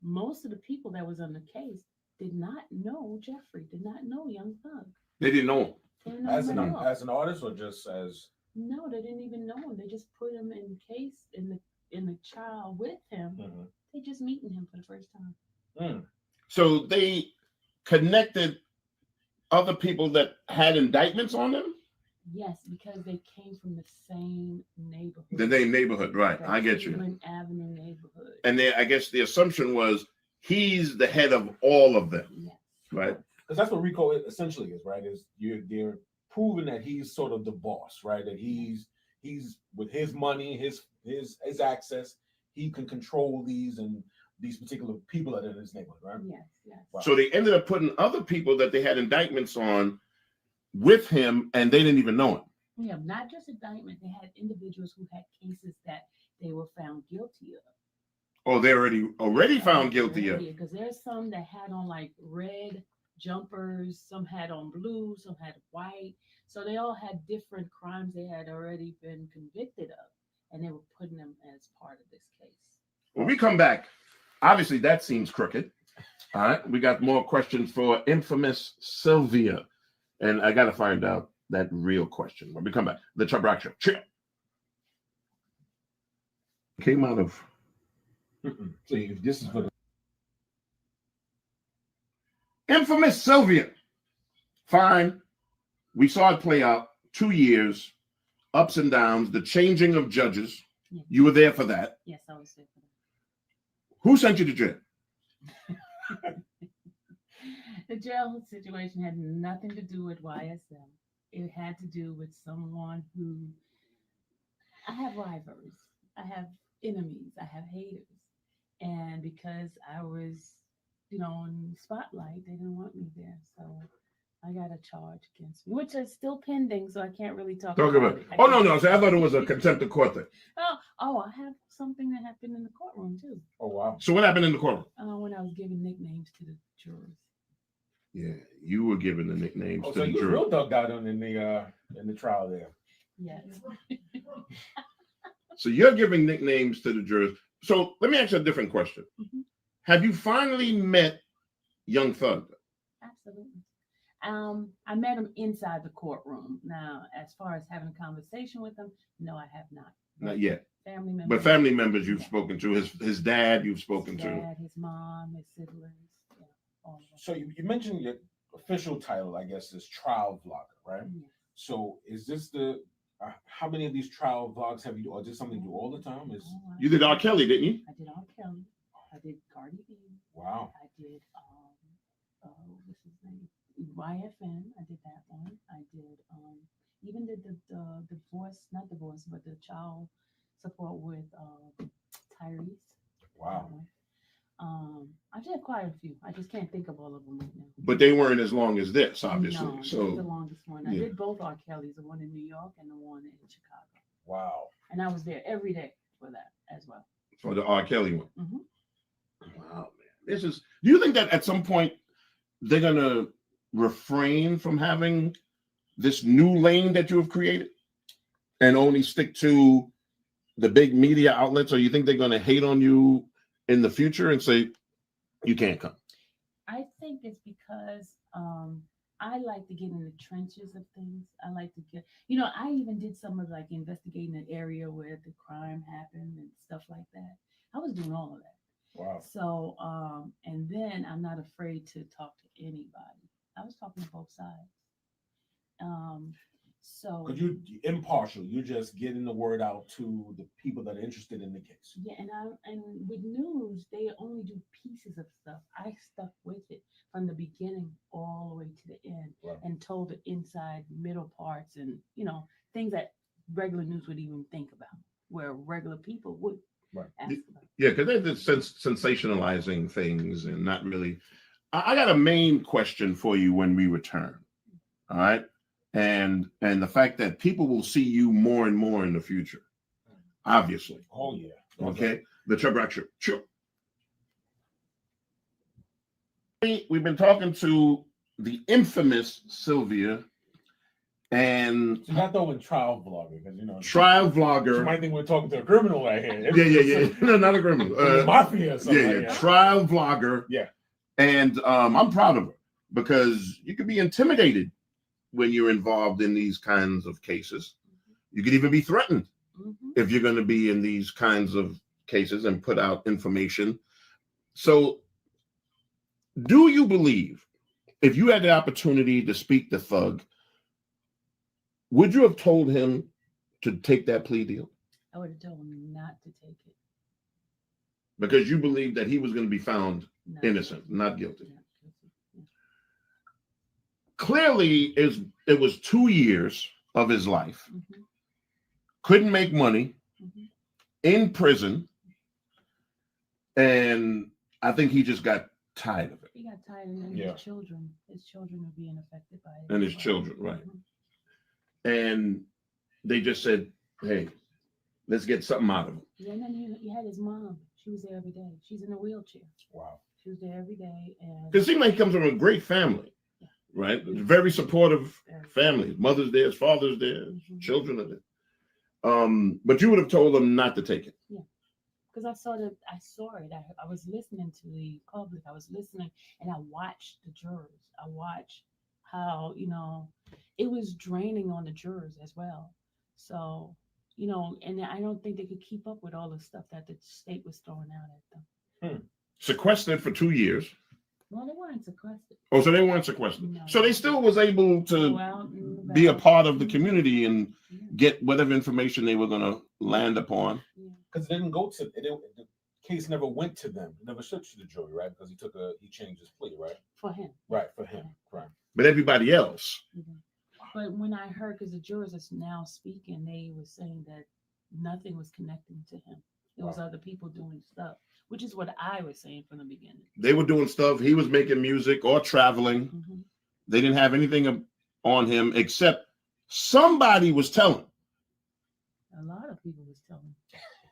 [SPEAKER 3] most of the people that was on the case did not know Jeffrey, did not know Young Thug.
[SPEAKER 10] They didn't know him.
[SPEAKER 3] They didn't know
[SPEAKER 11] As
[SPEAKER 3] him at all.
[SPEAKER 11] an artist or just as?
[SPEAKER 3] No, they didn't even know him. They just put him in case in the trial with him.
[SPEAKER 11] Mm-hmm.
[SPEAKER 3] They just meeting him for the first time.
[SPEAKER 10] So they connected other people that had indictments on them?
[SPEAKER 3] Yes, because they came from the same neighborhood.
[SPEAKER 10] The same neighborhood, right. I get you.
[SPEAKER 3] Cleveland Avenue neighborhood.
[SPEAKER 10] And I guess the assumption was he's the head of all of them.
[SPEAKER 3] Yes.
[SPEAKER 10] Right.
[SPEAKER 11] Because that's what RICO essentially is, right? Is they're proving that he's sort of the boss, right? That he's with his money, his access, he can control these particular people that are in his neighborhood, right?
[SPEAKER 3] Yes, yes.
[SPEAKER 11] Wow.
[SPEAKER 10] So they ended up putting other people that they had indictments on with him, and they didn't even know him.
[SPEAKER 3] Yeah, not just indictment. They had individuals who had cases that they were found guilty of.
[SPEAKER 10] Oh, they already found guilty of.
[SPEAKER 3] Because there's some that had on like red jumpers, some had on blue, some had white. So they all had different crimes they had already been convicted of, and they were putting them as part of this case.
[SPEAKER 10] When we come back, obviously that seems crooked. All right, we got more questions for infamous Sylvia. And I got to find out that real question when we come back. The Chubb Rock Show. Cheer. Came out of.
[SPEAKER 11] See, if this is for the.
[SPEAKER 10] Infamous Sylvia. Fine. We saw it play out 2 years, ups and downs, the changing of judges.
[SPEAKER 3] Yes.
[SPEAKER 10] You were there for that.
[SPEAKER 3] Yes, I was there for that.
[SPEAKER 10] Who sent you to jail?
[SPEAKER 3] The jail situation had nothing to do with YSM. It had to do with someone who I have rivals. I have enemies. I have haters. And because I was, in the spotlight, they didn't want me there. So I got a charge against me, which is still pending. So I can't really talk
[SPEAKER 10] Talk
[SPEAKER 3] about
[SPEAKER 10] about.
[SPEAKER 3] it.
[SPEAKER 10] Oh no, so I thought it was a contempt of court thing.
[SPEAKER 3] I have something that happened in the courtroom too.
[SPEAKER 11] Oh wow.
[SPEAKER 10] So what happened in the courtroom?
[SPEAKER 3] When I was giving nicknames to the jurors.
[SPEAKER 10] Yeah, you were given the nicknames
[SPEAKER 11] Oh,
[SPEAKER 10] to
[SPEAKER 11] so
[SPEAKER 10] the
[SPEAKER 11] you
[SPEAKER 10] jury.
[SPEAKER 11] real dug out in the trial there.
[SPEAKER 3] Yes.
[SPEAKER 10] So you're giving nicknames to the jurors. So let me ask you a different question.
[SPEAKER 3] Mhm.
[SPEAKER 10] Have you finally met Young Thug?
[SPEAKER 3] Absolutely. I met him inside the courtroom. Now, as far as having a conversation with him, no, I have not.
[SPEAKER 10] Not yet.
[SPEAKER 3] Family members.
[SPEAKER 10] But family members you've
[SPEAKER 3] Yeah.
[SPEAKER 10] spoken to, his dad you've spoken
[SPEAKER 3] His
[SPEAKER 10] to.
[SPEAKER 3] dad, his mom, his siblings. Yeah, all of them.
[SPEAKER 11] So you mentioned your official title, I guess, is trial vlogger, right?
[SPEAKER 3] Yes.
[SPEAKER 11] So is this the how many of these trial vlogs have you do? Or is this something you do all the time? Is
[SPEAKER 3] Oh,
[SPEAKER 10] You did R. Kelly, didn't you?
[SPEAKER 3] I did R. Kelly. I did Cardi B.
[SPEAKER 11] wow.
[SPEAKER 3] I did what's his name? YFN. I did that one. I did even did the divorce, not divorce, but the child support with Tyrese.
[SPEAKER 11] Wow.
[SPEAKER 3] That one. I did quite a few. I just can't think of all of them right now.
[SPEAKER 10] But they weren't as long as this, obviously.
[SPEAKER 3] No, this is
[SPEAKER 10] So
[SPEAKER 3] the longest one. I
[SPEAKER 10] yeah.
[SPEAKER 3] did both R. Kelly's, the one in New York and the one in Chicago.
[SPEAKER 11] Wow.
[SPEAKER 3] And I was there every day for that as well.
[SPEAKER 10] for the R. Kelly one.
[SPEAKER 3] Mhm.
[SPEAKER 10] Wow, man. Do you think that at some point they're gonna refrain from having this new lane that you have created and only stick to the big media outlets, or you think they're gonna hate on you in the future and say you can't come?
[SPEAKER 3] I think it's because I like to get in the trenches of things. I like to get, I even did some of like investigating an area where the crime happened and stuff like that. I was doing all of that.
[SPEAKER 11] Wow.
[SPEAKER 3] So, and then I'm not afraid to talk to anybody. I was talking to both sides. So
[SPEAKER 11] Because you're impartial. You're just getting the word out to the people that are interested in the case.
[SPEAKER 3] yeah, and with news, they only do pieces of stuff. I stuck with it from the beginning all the way to the end,
[SPEAKER 11] Right.
[SPEAKER 3] and told the inside, middle parts, and things that regular news would even think about, where regular people would
[SPEAKER 11] Right.
[SPEAKER 3] ask about.
[SPEAKER 10] Yeah, because they're just sensationalizing things and not really. I got a main question for you when we return. All right. And the fact that people will see you more and more in the future, obviously.
[SPEAKER 11] Oh yeah.
[SPEAKER 10] Okay. The Chubb Rock Show. Sure. We've been talking to the infamous Sylvia and
[SPEAKER 11] So not throwing trial vlogger because
[SPEAKER 10] trial
[SPEAKER 11] you
[SPEAKER 10] vlogger.
[SPEAKER 11] might think we're talking to a criminal right here.
[SPEAKER 10] Yeah. No, not a criminal.
[SPEAKER 11] Mafia or something.
[SPEAKER 10] Yeah.
[SPEAKER 11] Like that.
[SPEAKER 10] Trial vlogger.
[SPEAKER 11] Yeah.
[SPEAKER 10] And I'm proud of her because you can be intimidated when you're involved in these kinds of cases. You could even be threatened if you're going to be in these kinds of cases and put out information. So do you believe if you had the opportunity to speak to Thug, would you have told him to take that plea deal?
[SPEAKER 3] I would have told him not to take it.
[SPEAKER 10] Because you believe that he was going to be found
[SPEAKER 3] Not
[SPEAKER 10] innocent, not guilty.
[SPEAKER 3] Not guilty. Yeah.
[SPEAKER 10] Clearly, it was 2 years of his life.
[SPEAKER 3] Mhm.
[SPEAKER 10] Couldn't make money,
[SPEAKER 3] Mhm.
[SPEAKER 10] in prison, and I think he just got tired of it.
[SPEAKER 3] He got tired, and then
[SPEAKER 11] Yeah.
[SPEAKER 3] his children are being affected by it.
[SPEAKER 10] And
[SPEAKER 3] as
[SPEAKER 10] his
[SPEAKER 3] well.
[SPEAKER 10] children, right.
[SPEAKER 3] Mhm.
[SPEAKER 10] And they just said, hey, let's get something out of him.
[SPEAKER 3] Yeah, and then he had his mom. She was there every day. She's in a wheelchair.
[SPEAKER 11] Wow.
[SPEAKER 3] She was there every day, and
[SPEAKER 10] Because it seems like he comes from a great family, right? Very supportive family. His mother's there, his father's there, his
[SPEAKER 3] Mhm.
[SPEAKER 10] children are there. But you would have told them not to take it.
[SPEAKER 3] because I saw it. I was listening to the public. I was listening, and I watched the jurors. I watched how it was draining on the jurors as well. So and I don't think they could keep up with all the stuff that the state was throwing out at them.
[SPEAKER 10] Sequestered for 2 years.
[SPEAKER 3] Well, they weren't sequestered.
[SPEAKER 10] Oh, so they weren't sequestered.
[SPEAKER 3] No.
[SPEAKER 10] So they still was able to
[SPEAKER 3] Go out and
[SPEAKER 10] be a
[SPEAKER 3] about.
[SPEAKER 10] part of the community and
[SPEAKER 3] Yeah.
[SPEAKER 10] get whatever information they were going to land upon.
[SPEAKER 11] Because it didn't go to the case never went to them. It never stood to the jury, right? Because he changed his plea, right?
[SPEAKER 3] For him.
[SPEAKER 11] Right, for him. Right.
[SPEAKER 10] But everybody else,
[SPEAKER 3] Mhm. But when I heard, because the jurors are now speaking, they were saying that nothing was connecting to him. It was other people doing stuff, which is what I was saying from the beginning.
[SPEAKER 10] They were doing stuff. He was making music or traveling.
[SPEAKER 3] Mhm.
[SPEAKER 10] They didn't have anything on him except somebody was telling.
[SPEAKER 3] A lot of people was telling.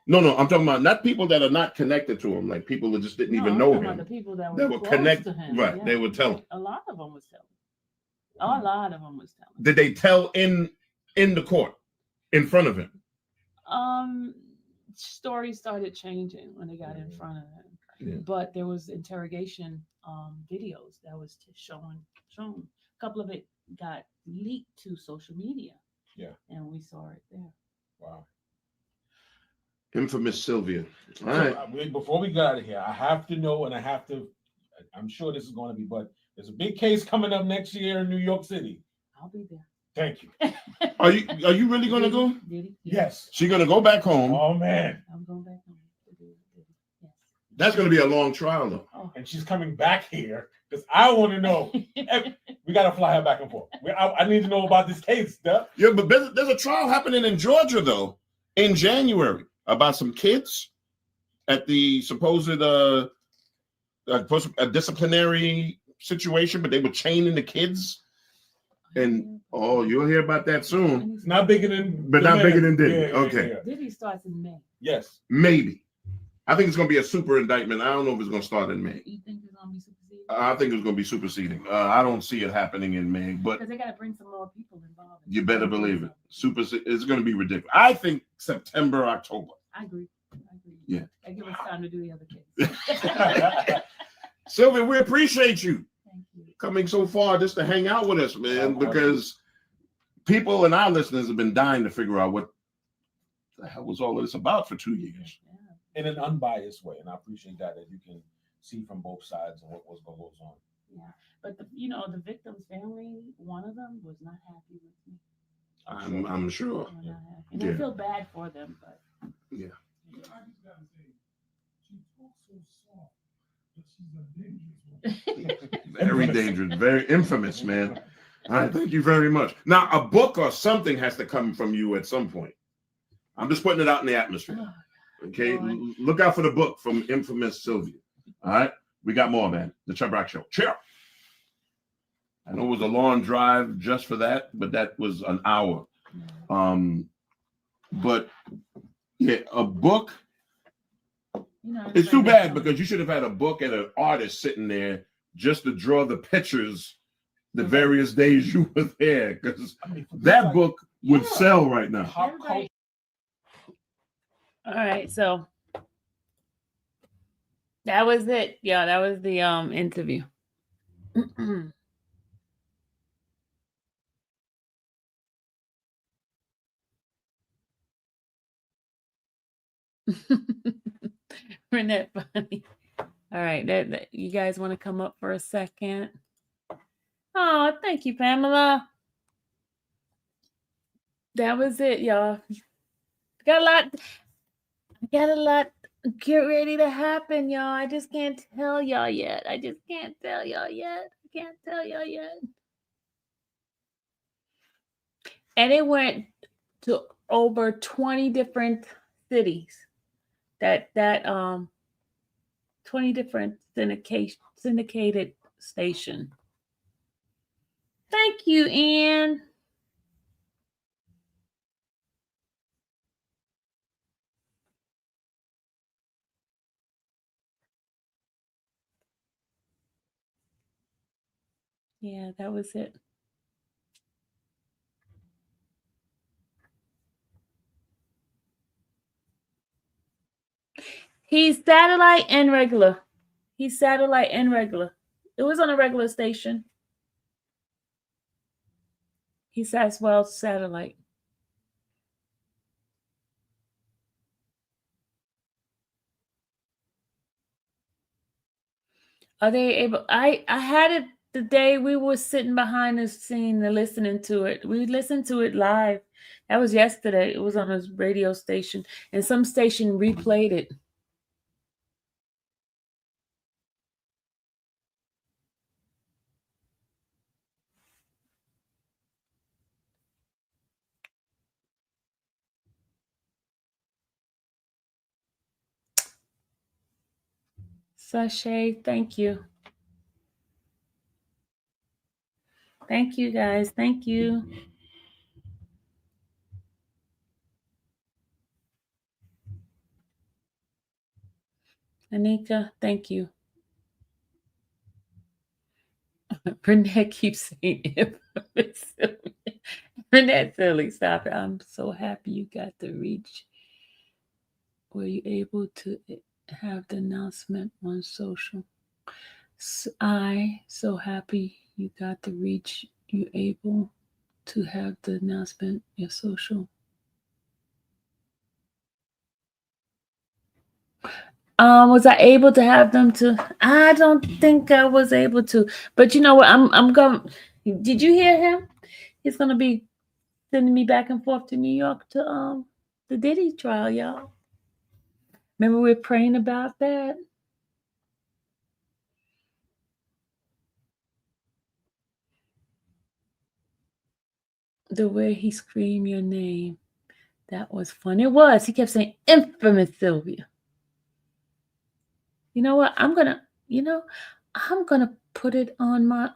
[SPEAKER 10] No, I'm talking about not people that are not connected to him, like people that just didn't even
[SPEAKER 3] I'm
[SPEAKER 10] know
[SPEAKER 3] talking about
[SPEAKER 10] him.
[SPEAKER 3] the people that
[SPEAKER 10] That
[SPEAKER 3] were
[SPEAKER 10] were
[SPEAKER 3] close
[SPEAKER 10] connect-
[SPEAKER 3] to him.
[SPEAKER 10] right, they were telling.
[SPEAKER 3] A lot of them was telling. A lot of them was telling.
[SPEAKER 10] Did they tell in the court in front of him?
[SPEAKER 3] Stories started changing when they got in front of him.
[SPEAKER 10] Yeah.
[SPEAKER 3] But there was interrogation videos that was shown. A couple of it got leaked to social media.
[SPEAKER 11] Yeah.
[SPEAKER 3] And we saw it there.
[SPEAKER 11] Wow.
[SPEAKER 10] Infamous Sylvia. All
[SPEAKER 11] So,
[SPEAKER 10] right.
[SPEAKER 11] before we get out of here, I have to know, and I'm sure this is going to be, but there's a big case coming up next year in New York City.
[SPEAKER 3] I'll be there.
[SPEAKER 11] Thank you.
[SPEAKER 10] Are you really going to go?
[SPEAKER 3] Did he?
[SPEAKER 11] Yes.
[SPEAKER 10] She's going to go back home.
[SPEAKER 11] Oh, man.
[SPEAKER 3] I'm going back home. Yes.
[SPEAKER 10] That's going to be a long trial, though.
[SPEAKER 3] Oh.
[SPEAKER 11] And she's coming back here because I want to know. We got to fly her back and forth. I need to know about this case, Duh.
[SPEAKER 10] Yeah, but there's a trial happening in Georgia, though, in January about some kids at the supposed a disciplinary situation, but they were chaining the kids. And you'll hear about that soon.
[SPEAKER 11] It's not bigger than,
[SPEAKER 10] But not bigger than Diddy.
[SPEAKER 11] Yeah,
[SPEAKER 10] Okay.
[SPEAKER 11] yeah.
[SPEAKER 3] Diddy starts in May.
[SPEAKER 11] Yes.
[SPEAKER 10] Maybe. I think it's going to be a super indictment. I don't know if it's going to start in May.
[SPEAKER 3] You think it's going to be superseded?
[SPEAKER 10] I think it's going to be superseding. I don't see it happening in May, but
[SPEAKER 3] Because they got to bring some more people involved.
[SPEAKER 10] you better believe it. It's going to be ridiculous. I think September, October.
[SPEAKER 3] I agree.
[SPEAKER 10] Yeah.
[SPEAKER 3] I give us time to do the other case.
[SPEAKER 10] Sylvia, we appreciate you
[SPEAKER 3] Thank you.
[SPEAKER 10] coming so far just to hang out with us, man, because people and our listeners have been dying to figure out what the hell was all of this about for 2 years.
[SPEAKER 11] In an unbiased way. And I appreciate that you can see from both sides and what goes on.
[SPEAKER 3] Yeah. But the victim's family, one of them was not happy with me.
[SPEAKER 10] I'm sure.
[SPEAKER 3] They were not happy. And
[SPEAKER 10] Yeah.
[SPEAKER 3] I feel bad for them, but
[SPEAKER 10] Yeah. Very dangerous, very infamous, man. All right, thank you very much. Now, a book or something has to come from you at some point. I'm just putting it out in the atmosphere. Okay, look out for the book from infamous Sylvia. All right, we got more, man. The Chubb Rock Show. Cheer. I know it was a long drive just for that, but that was an hour. But yeah, a book. It's too bad because you should have had a book and an artist sitting there just to draw the pictures the various days you were there, because that book would sell right now.
[SPEAKER 3] all right, so that was it. Yeah, that was the interview. Isn't that funny? All right, that you guys want to come up for a second? Oh, thank you, Pamela. That was it, y'all. Got a lot get ready to happen, y'all. I just can't tell y'all yet. I can't tell y'all yet. And it went to over 20 different cities. That 20 different syndicated station. Thank you, Ann. Yeah, that was it. He's satellite and regular. It was on a regular station. He's as well satellite. Are they able? I had it the day we were sitting behind the scene and listening to it. We listened to it live. That was yesterday. It was on a radio station, and some station replayed it. Sashay, thank you. Thank you, guys. Thank you. Anika, thank you. Burnett keeps saying infamous. Burnett silly, stop it. I'm so happy you got the reach. Were you able to have the announcement on social? I so happy you got the reach. You able to have the announcement your social. Was I able to have them to? I don't think I was able to. But you know what? I'm going. Did you hear him? He's gonna be sending me back and forth to New York to the Diddy trial, y'all. Remember we were praying about that? The way he screamed your name. That was fun. It was. He kept saying infamous Sylvia. You know what? I'm gonna put it on my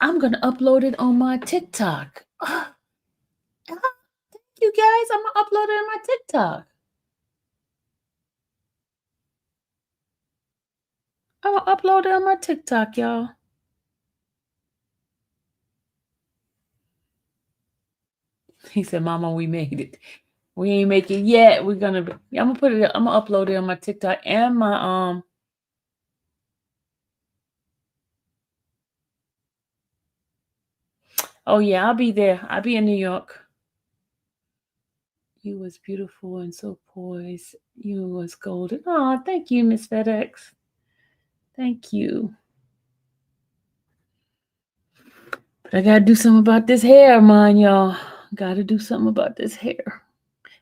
[SPEAKER 3] I'm gonna upload it on my TikTok. Thank you guys. I'm gonna upload it on my TikTok. I'm gonna upload it on my TikTok, y'all. He said, Mama, we made it. We ain't make it yet. I'm gonna upload it on my TikTok and my oh yeah, I'll be there. I'll be in New York. You was beautiful and so poised. You was golden. Oh, thank you, Miss FedEx. Thank you. But I gotta do something about this hair, man, y'all. Gotta do something about this hair.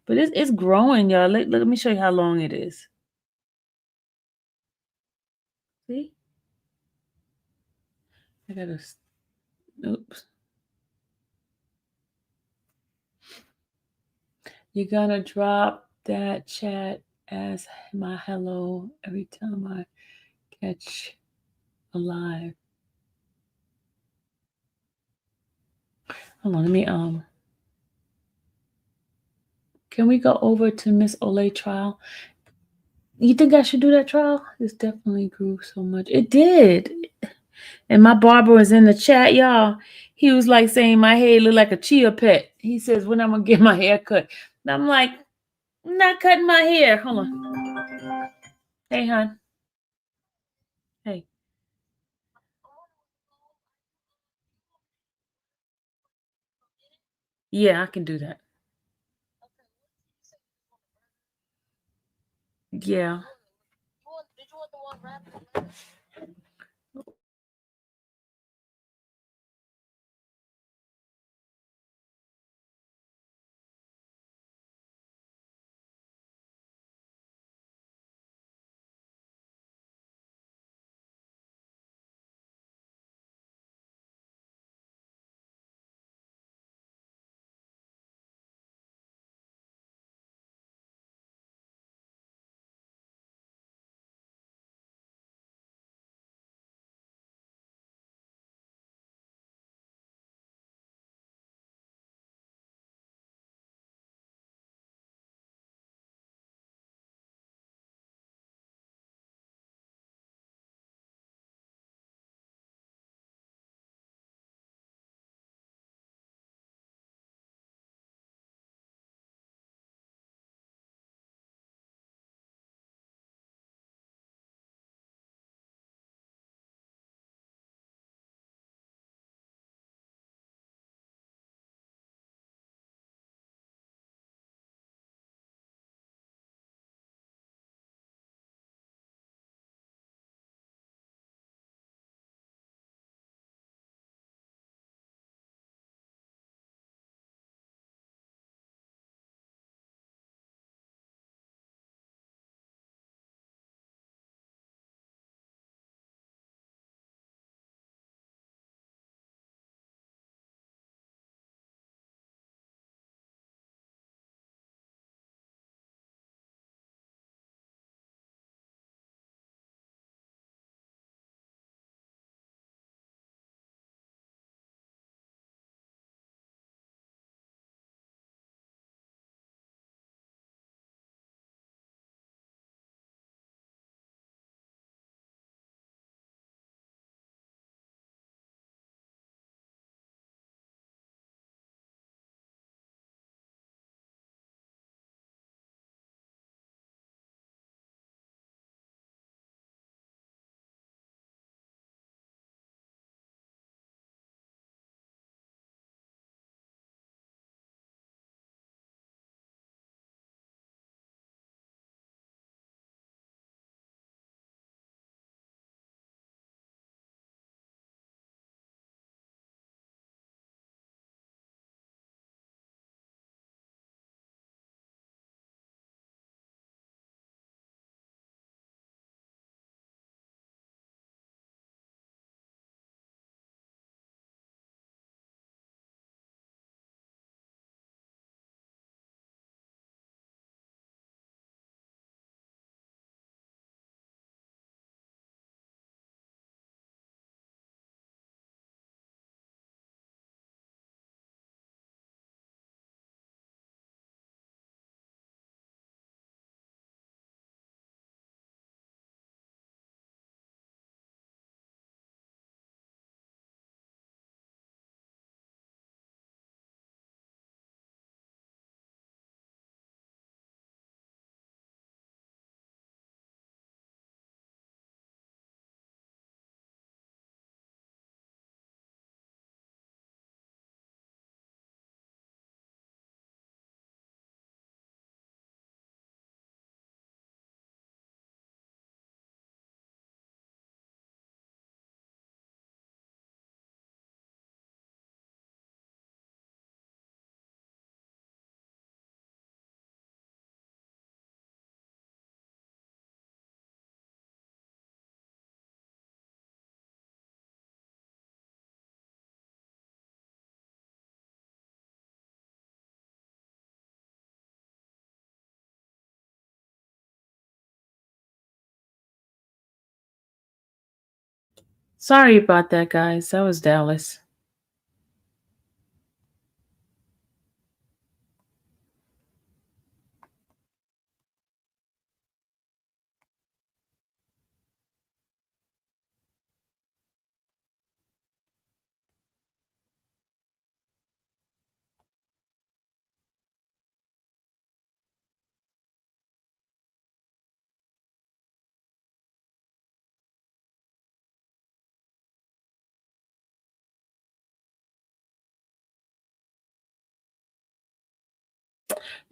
[SPEAKER 3] But it's growing, y'all. Let me show you how long it is. See? I gotta. Oops. You're gonna drop that chat as my hello every time I catch a live. Hold on, let me can we go over to Miss Olay trial? You think I should do that trial? This definitely grew so much. It did. And my barber was in the chat, y'all. He was like saying my hair look like a chia pet. He says, when I'm gonna get my hair cut. And I'm like, I'm not cutting my hair. Hold on. Hey, hon. Hey. Yeah, I can do that. Yeah. Sorry about that, guys. That was Dallas.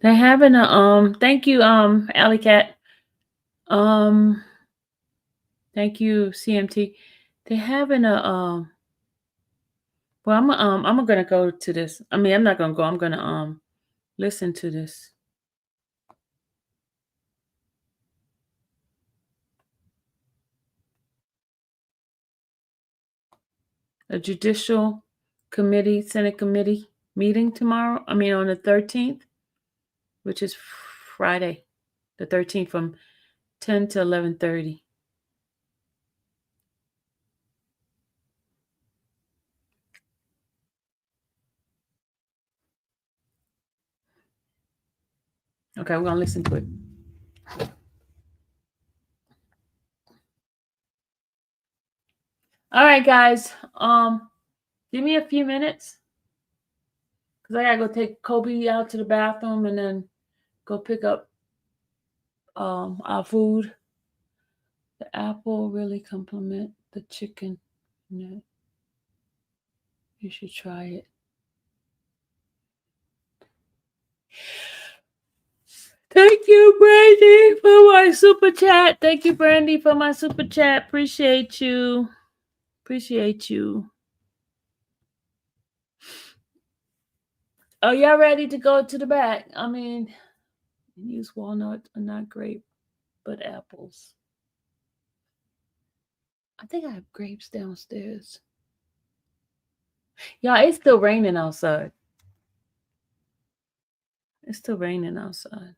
[SPEAKER 3] They're having a thank you, Alley Cat. Thank you, CMT. They're having a well, I'm gonna go to this. I mean, I'm not gonna go, I'm gonna listen to this. A judicial committee, Senate committee meeting tomorrow. I mean on the 13th, which is Friday, the 13th from 10 to 11:30. Okay, we're gonna listen to it. All right, guys. Give me a few minutes because I gotta go take Kobe out to the bathroom and then go pick up our food. The apple really complement the chicken. You should try it. Thank you, Brandy, for my super chat. Thank you, Brandy, for my super chat. Appreciate you. Appreciate you. Are y'all ready to go to the back? I mean, use walnut and not grape, but apples. I think I have grapes downstairs. Y'all, it's still raining outside. It's still raining outside.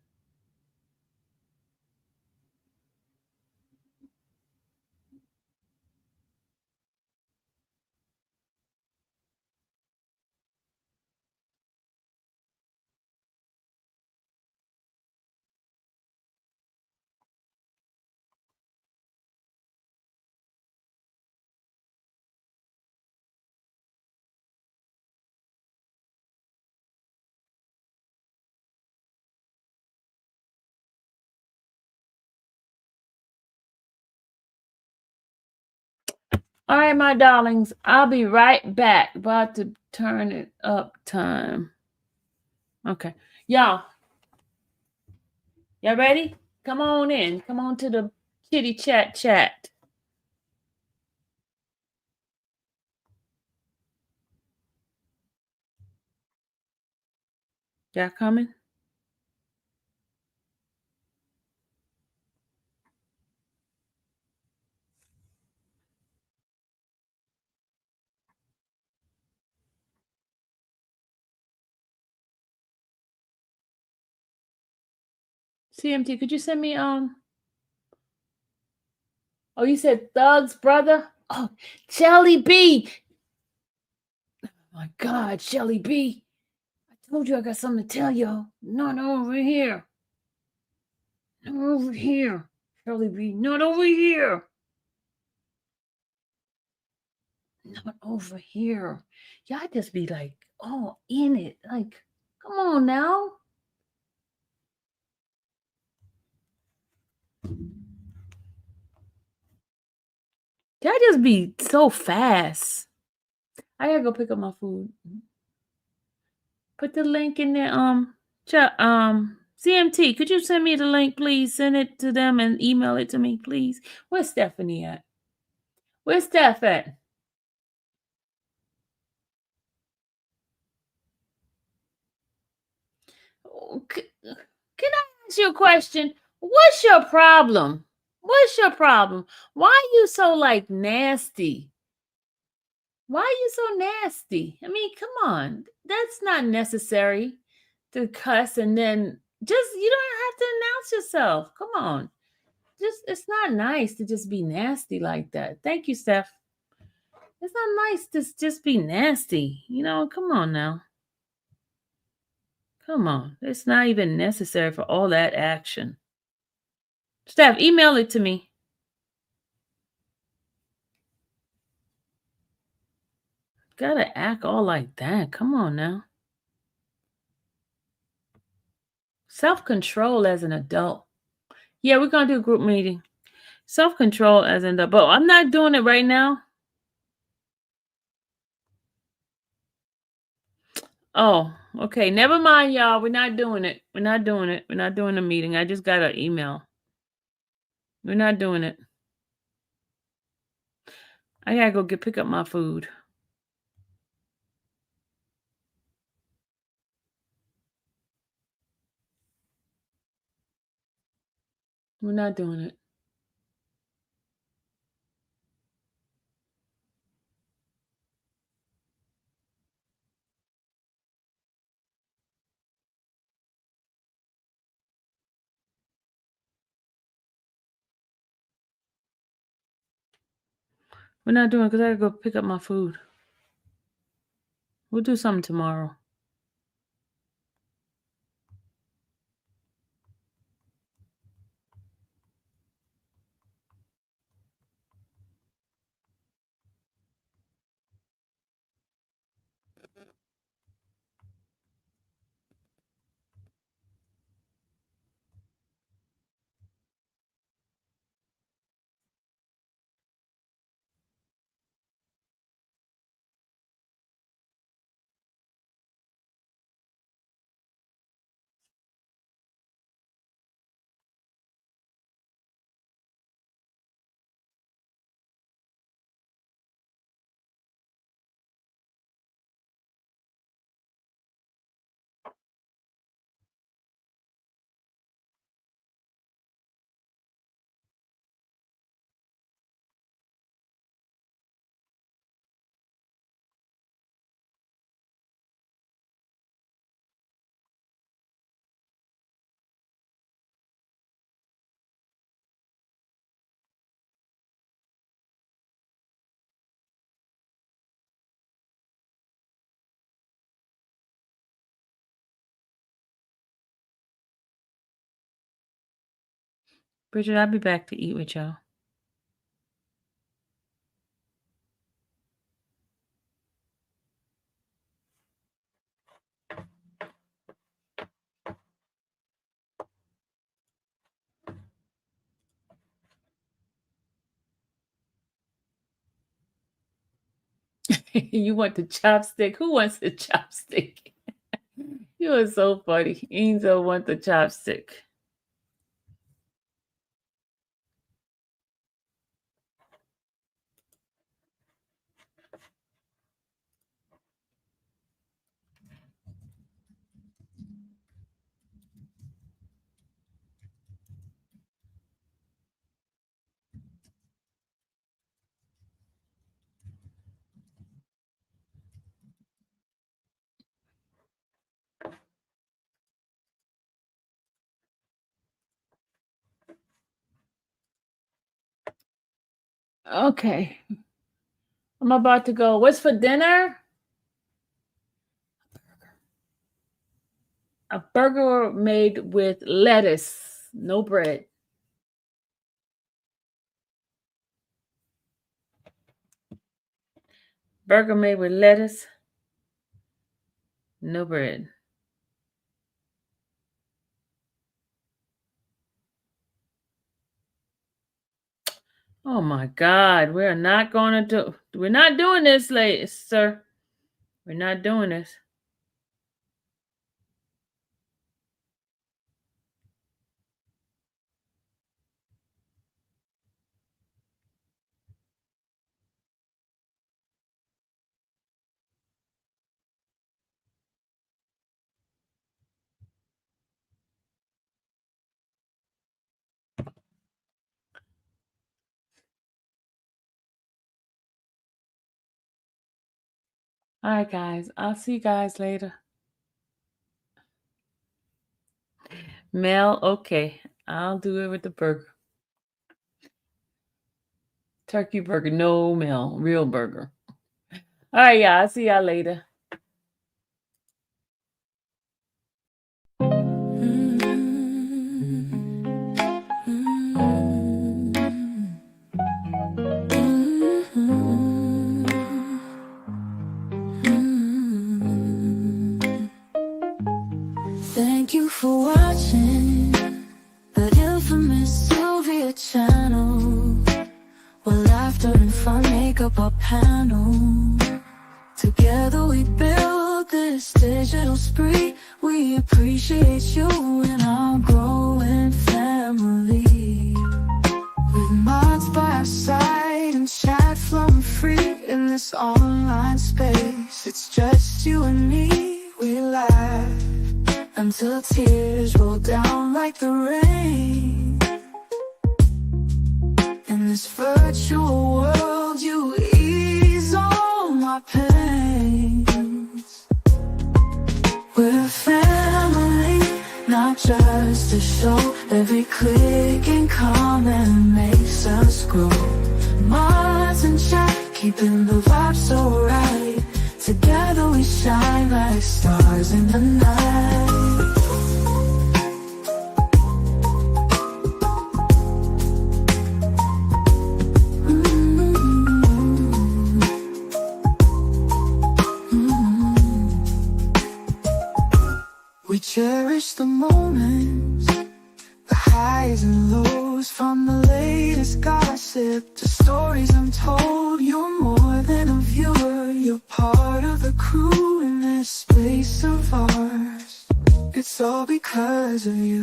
[SPEAKER 3] All right, my darlings, I'll be right back. About to turn it up time. Okay. Y'all ready? Come on in. Come on to the kitty chat. Y'all coming? CMT, could you send me oh, you said Thug's brother? Oh, Shelly B. Oh my God, Shelly B. I told you I got something to tell y'all. Not over here. Not over here. Shelly B. Not over here. Not over here. Y'all just be like, oh, in it. Like, come on now. Y'all just be so fast. I gotta go pick up my food. Put the link in there. CMT, could you send me the link, please? Send it to them and email it to me, please. Where's Stephanie at? Where's Steph at? Can I ask you a question? What's your problem? What's your problem? Why are you so like nasty? Why are you so nasty? I mean, come on. That's not necessary to cuss and then just you don't have to announce yourself. Come on. Just it's not nice to just be nasty like that. Thank you, Steph. It's not nice to just be nasty. You know, come on now. Come on. It's not even necessary for all that action. Staff, email it to me. Gotta act all like that. Come on now. Self-control as an adult. Yeah, we're gonna do a group meeting. Self-control as an adult. But I'm not doing it right now. Oh, okay. Never mind, y'all. We're not doing it. We're not doing it. We're not doing a meeting. I just got an email. We're not doing it. I gotta go pick up my food. We're not doing it. We're not doing it because I gotta go pick up my food. We'll do something tomorrow. Bridget, I'll be back to eat with y'all. You want the chopstick? Who wants the chopstick? You are so funny. Enzo want the chopstick. Okay. I'm about to go. What's for dinner? A burger made with lettuce, no bread. Burger made with lettuce, no bread. Oh my God, we're not doing this, ladies, sir. We're not doing this. All right, guys. I'll see you guys later. Mel, okay. I'll do it with the burger. Turkey burger, no Mel, real burger. All right, y'all. I'll see y'all later.
[SPEAKER 1] Thank you for watching the infamous Sylvia channel, where laughter and fun make up our panel. Together we build this digital spree. We appreciate you and our growing family. With mods by our side and chat flowing free in this online space. It's just you and me, we laugh until tears roll down like the rain. In this virtual world, you ease all my pains. We're a family, not just a show. Every click and comment makes us grow. Mods and chat, keeping the vibe so right. Together we shine like stars in the night. We cherish the moments, the highs and lows, from the latest gossip to stories untold. You're more than a viewer, you're part of the crew in this space of ours. It's all because of you.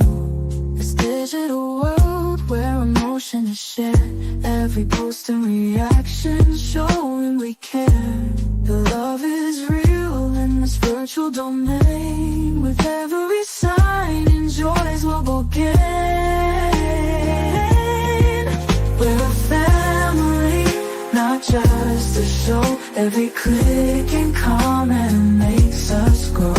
[SPEAKER 1] This digital world where emotion is shared, every post and reaction showing we care. The love is real in this virtual domain. With every sign and joys we'll go gain. We're a family, not just a show. Every click and comment makes us grow.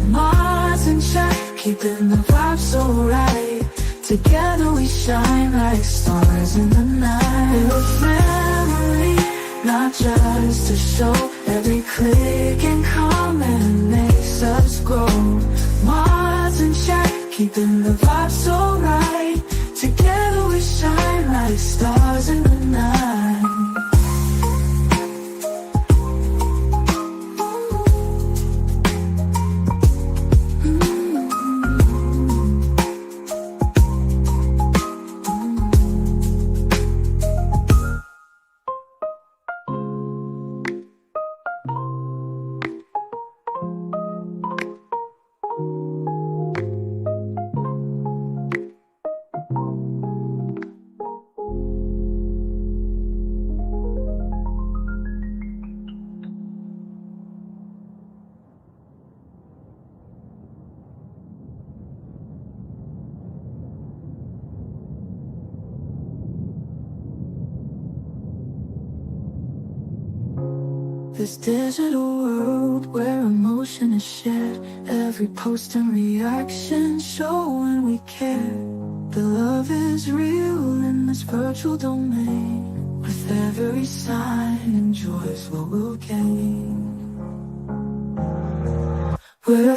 [SPEAKER 1] Mods and chat, keeping the vibe so right. Together we shine like stars in the night. We're a family, not just a show. Every click and comment makes us grow. Mods and chat, keeping the vibe so right. Together we shine like stars in the night. This digital world where emotion is shared, every post and reaction showing we care. The love is real in this virtual domain. With every sign and joys what we'll gain. We're a